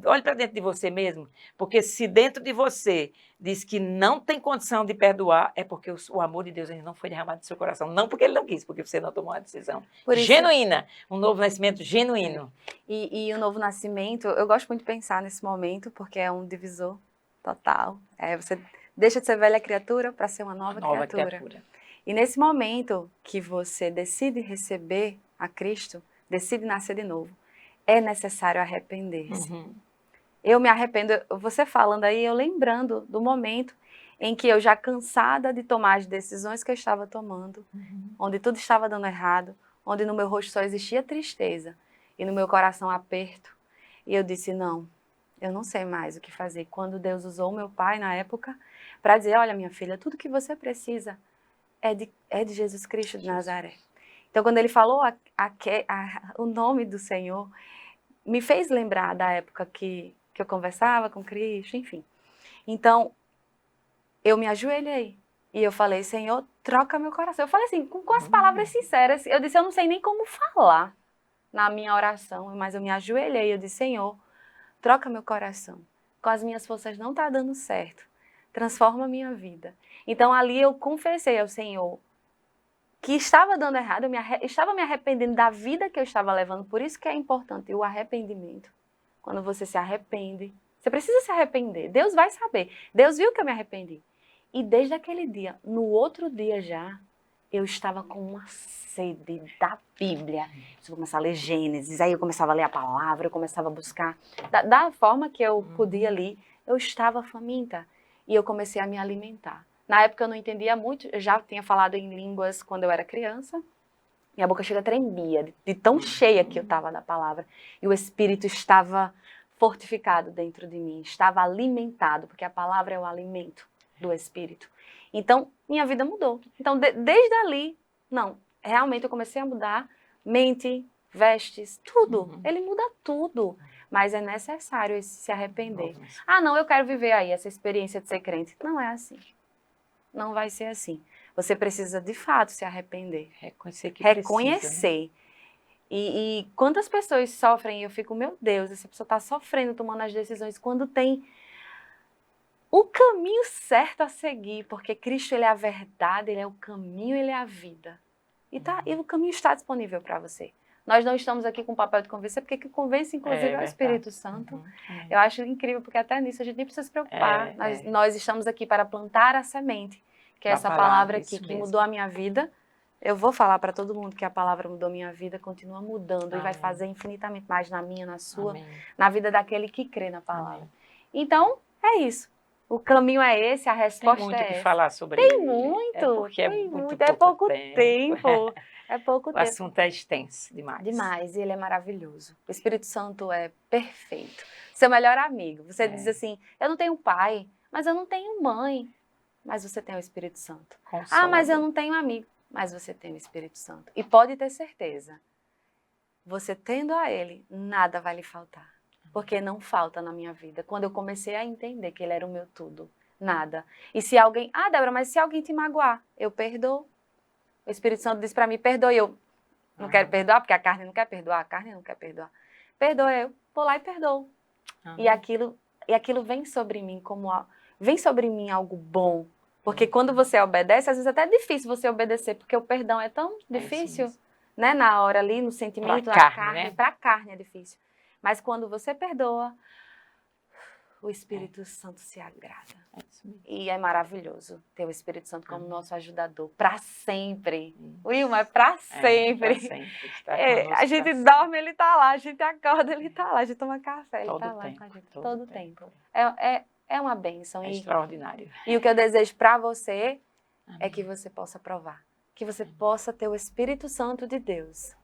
Olhe para dentro de você mesmo, porque se dentro de você diz que não tem condição de perdoar, é porque o amor de Deus ainda não foi derramado no seu coração. Não porque ele não quis, porque você não tomou uma decisão genuína, um novo nascimento genuíno. E o novo nascimento, eu gosto muito de pensar nesse momento, porque é um divisor total. Você deixa de ser velha criatura para ser uma nova criatura. E nesse momento que você decide receber a Cristo, decide nascer de novo, é necessário arrepender-se. Eu me arrependo, você falando aí, eu lembrando do momento em que eu já cansada de tomar as decisões que eu estava tomando, onde tudo estava dando errado, onde no meu rosto só existia tristeza e no meu coração aperto. E eu disse, não, eu não sei mais o que fazer. Quando Deus usou meu pai na época para dizer, olha minha filha, tudo que você precisa é de Jesus Cristo de Nazaré. Então quando ele falou o nome do Senhor, me fez lembrar da época que eu conversava com Cristo, enfim. Então, eu me ajoelhei e eu falei, Senhor, troca meu coração. Eu falei assim, com as palavras sinceras, eu disse, eu não sei nem como falar na minha oração, mas eu me ajoelhei, eu disse, Senhor, troca meu coração. Com as minhas forças não está dando certo. Transforma a minha vida. Então, ali eu confessei ao Senhor que estava dando errado, estava me arrependendo da vida que eu estava levando, por isso que é importante o arrependimento. Quando você se arrepende, você precisa se arrepender, Deus vai saber. Deus viu que eu me arrependi. E desde aquele dia, no outro dia já, eu estava com uma sede da Bíblia. Eu começava a ler Gênesis, aí eu começava a ler a palavra, eu começava a buscar. Da forma que eu podia ali, eu estava faminta. E eu comecei a me alimentar. Na época eu não entendia muito, eu já tinha falado em línguas quando eu era criança. Minha boca chega tremia, de tão cheia que eu estava da palavra. E o Espírito estava fortificado dentro de mim, estava alimentado, porque a palavra é o alimento do Espírito. Então, minha vida mudou. Então, desde ali, realmente eu comecei a mudar mente, vestes, tudo. Ele muda tudo. Mas é necessário se arrepender. Ah, não, eu quero viver aí essa experiência de ser crente. Não é assim. Não vai ser assim. Você precisa, de fato, se arrepender. Reconhecer que reconhecer. Precisa, né? E quantas pessoas sofrem, eu fico, meu Deus, essa pessoa está sofrendo, tomando as decisões, quando tem o caminho certo a seguir, porque Cristo, ele é a verdade, ele é o caminho, ele é a vida. E o caminho está disponível para você. Nós não estamos aqui com o papel de convencer, porque quem convence, inclusive, é o Espírito Santo. Eu acho incrível, porque até nisso a gente nem precisa se preocupar. Nós estamos aqui para plantar a semente, que é essa palavra aqui, que mudou a minha vida. Eu vou falar para todo mundo que a palavra mudou minha vida, continua mudando e vai fazer infinitamente mais na minha, na sua, na vida daquele que crê na palavra. Então, é isso. O caminho é esse, a resposta é essa. Tem muito o que falar sobre isso. Tem muito. Porque é muito pouco tempo. É pouco tempo. O assunto é extenso demais. Demais, e ele é maravilhoso. O Espírito Santo é perfeito. Seu melhor amigo. Você diz assim, eu não tenho pai, mas eu não tenho mãe. mas você tem o Espírito Santo. Consolador. Ah, mas eu não tenho amigo, mas você tem o Espírito Santo. E pode ter certeza, você tendo a Ele, nada vai lhe faltar. Porque não falta na minha vida. Quando eu comecei a entender que Ele era o meu tudo, nada. E se alguém... Ah, Débora, mas se alguém te magoar, eu perdoo. O Espírito Santo disse para mim, perdoe. Eu não quero perdoar, porque a carne não quer perdoar. A carne não quer perdoar. Perdoe, eu vou lá e perdoo. E aquilo vem sobre mim vem sobre mim algo bom. Porque quando você obedece, às vezes até é difícil você obedecer, porque o perdão é tão difícil, né? Na hora ali, no sentimento, na carne, né? Para a carne é difícil. Mas quando você perdoa, o Espírito Santo se agrada. E é maravilhoso ter o Espírito Santo como nosso ajudador para sempre. Wilma, é para sempre. Pra sempre. A gente dorme, ele está lá. A gente acorda, ele está lá. A gente toma café, ele está lá com a gente todo o tempo. É uma bênção. É extraordinário. E o que eu desejo para você é que você possa provar. Que você possa ter o Espírito Santo de Deus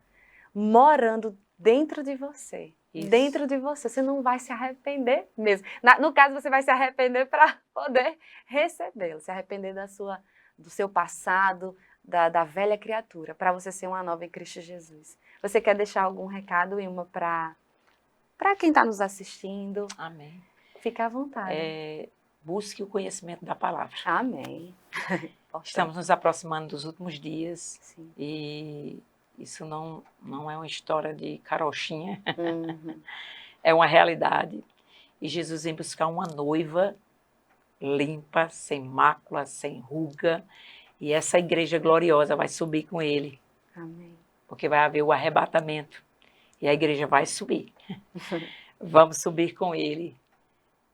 morando dentro de você. Isso. Dentro de você. Você não vai se arrepender mesmo. No caso, você vai se arrepender para poder recebê-lo. Se arrepender do seu passado, da velha criatura, para você ser uma nova em Cristo Jesus. Você quer deixar algum recado, Wilma, para quem está nos assistindo? Amém. Fica à vontade. Busque o conhecimento da palavra. Amém. Estamos nos aproximando dos últimos dias. Sim. E isso não é uma história de carochinha. Uhum. É uma realidade. E Jesus vem buscar uma noiva limpa, sem mácula, sem ruga. E essa igreja gloriosa vai subir com ele. Amém. Porque vai haver o arrebatamento. E a igreja vai subir. Vamos subir com ele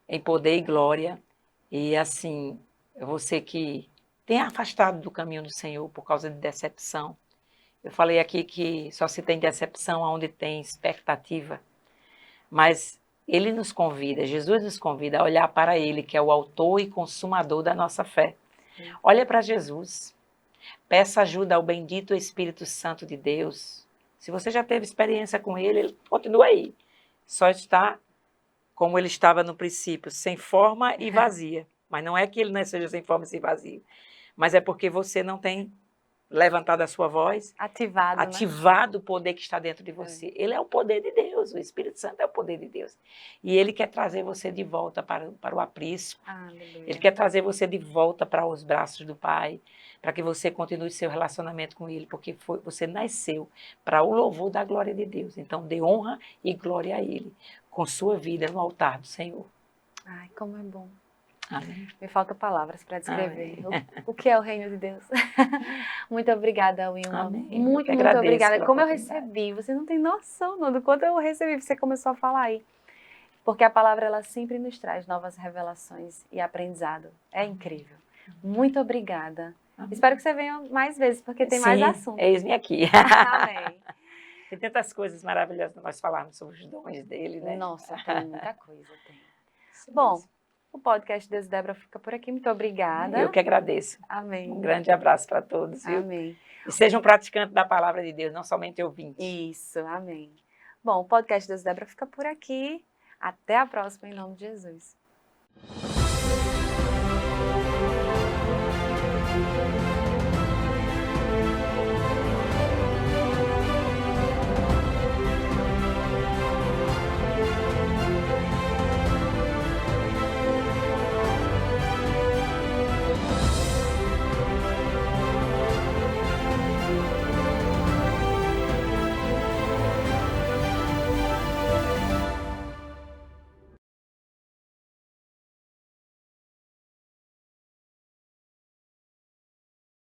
em poder e glória. E assim, você que tem afastado do caminho do Senhor por causa de decepção. Eu falei aqui que só se tem decepção onde tem expectativa. Mas Ele nos convida, Jesus nos convida a olhar para Ele, que é o autor e consumador da nossa fé. Sim. Olha para Jesus. Peça ajuda ao bendito Espírito Santo de Deus. Se você já teve experiência com Ele continua aí. Só está como Ele estava no princípio, sem forma e vazia. Mas não é que Ele não seja sem forma e sem vazio. Mas é porque você não tem levantado a sua voz, ativado o poder que está dentro de você. Ele é o poder de Deus, o Espírito Santo é o poder de Deus. E Ele quer trazer você de volta para o aprisco. Ele quer trazer você de volta para os braços do Pai, para que você continue seu relacionamento com Ele, porque você nasceu para o louvor da glória de Deus. Então, dê honra e glória a Ele, com sua vida no altar do Senhor. Ai, como é bom. Amém. Me faltam palavras para descrever o que é o reino de Deus. Muito obrigada, Wilma. Amém. Muito obrigada. Como eu recebi, você não tem noção não, do quanto eu recebi, você começou a falar aí. Porque a palavra, ela sempre nos traz novas revelações e aprendizado. É incrível. Muito obrigada. Amém. Espero que você venha mais vezes, porque tem mais assunto. Eis-me aqui. Amém. Tem tantas coisas maravilhosas para nós falarmos sobre os dons dele, né? Nossa, tem muita coisa. Bom, o podcast Deus e Débora fica por aqui. Muito obrigada. Eu que agradeço. Amém. Um grande abraço para todos, viu? Amém. E sejam praticantes da palavra de Deus, não somente ouvintes. Isso, amém. Bom, o podcast Deus e Débora fica por aqui. Até a próxima, em nome de Jesus.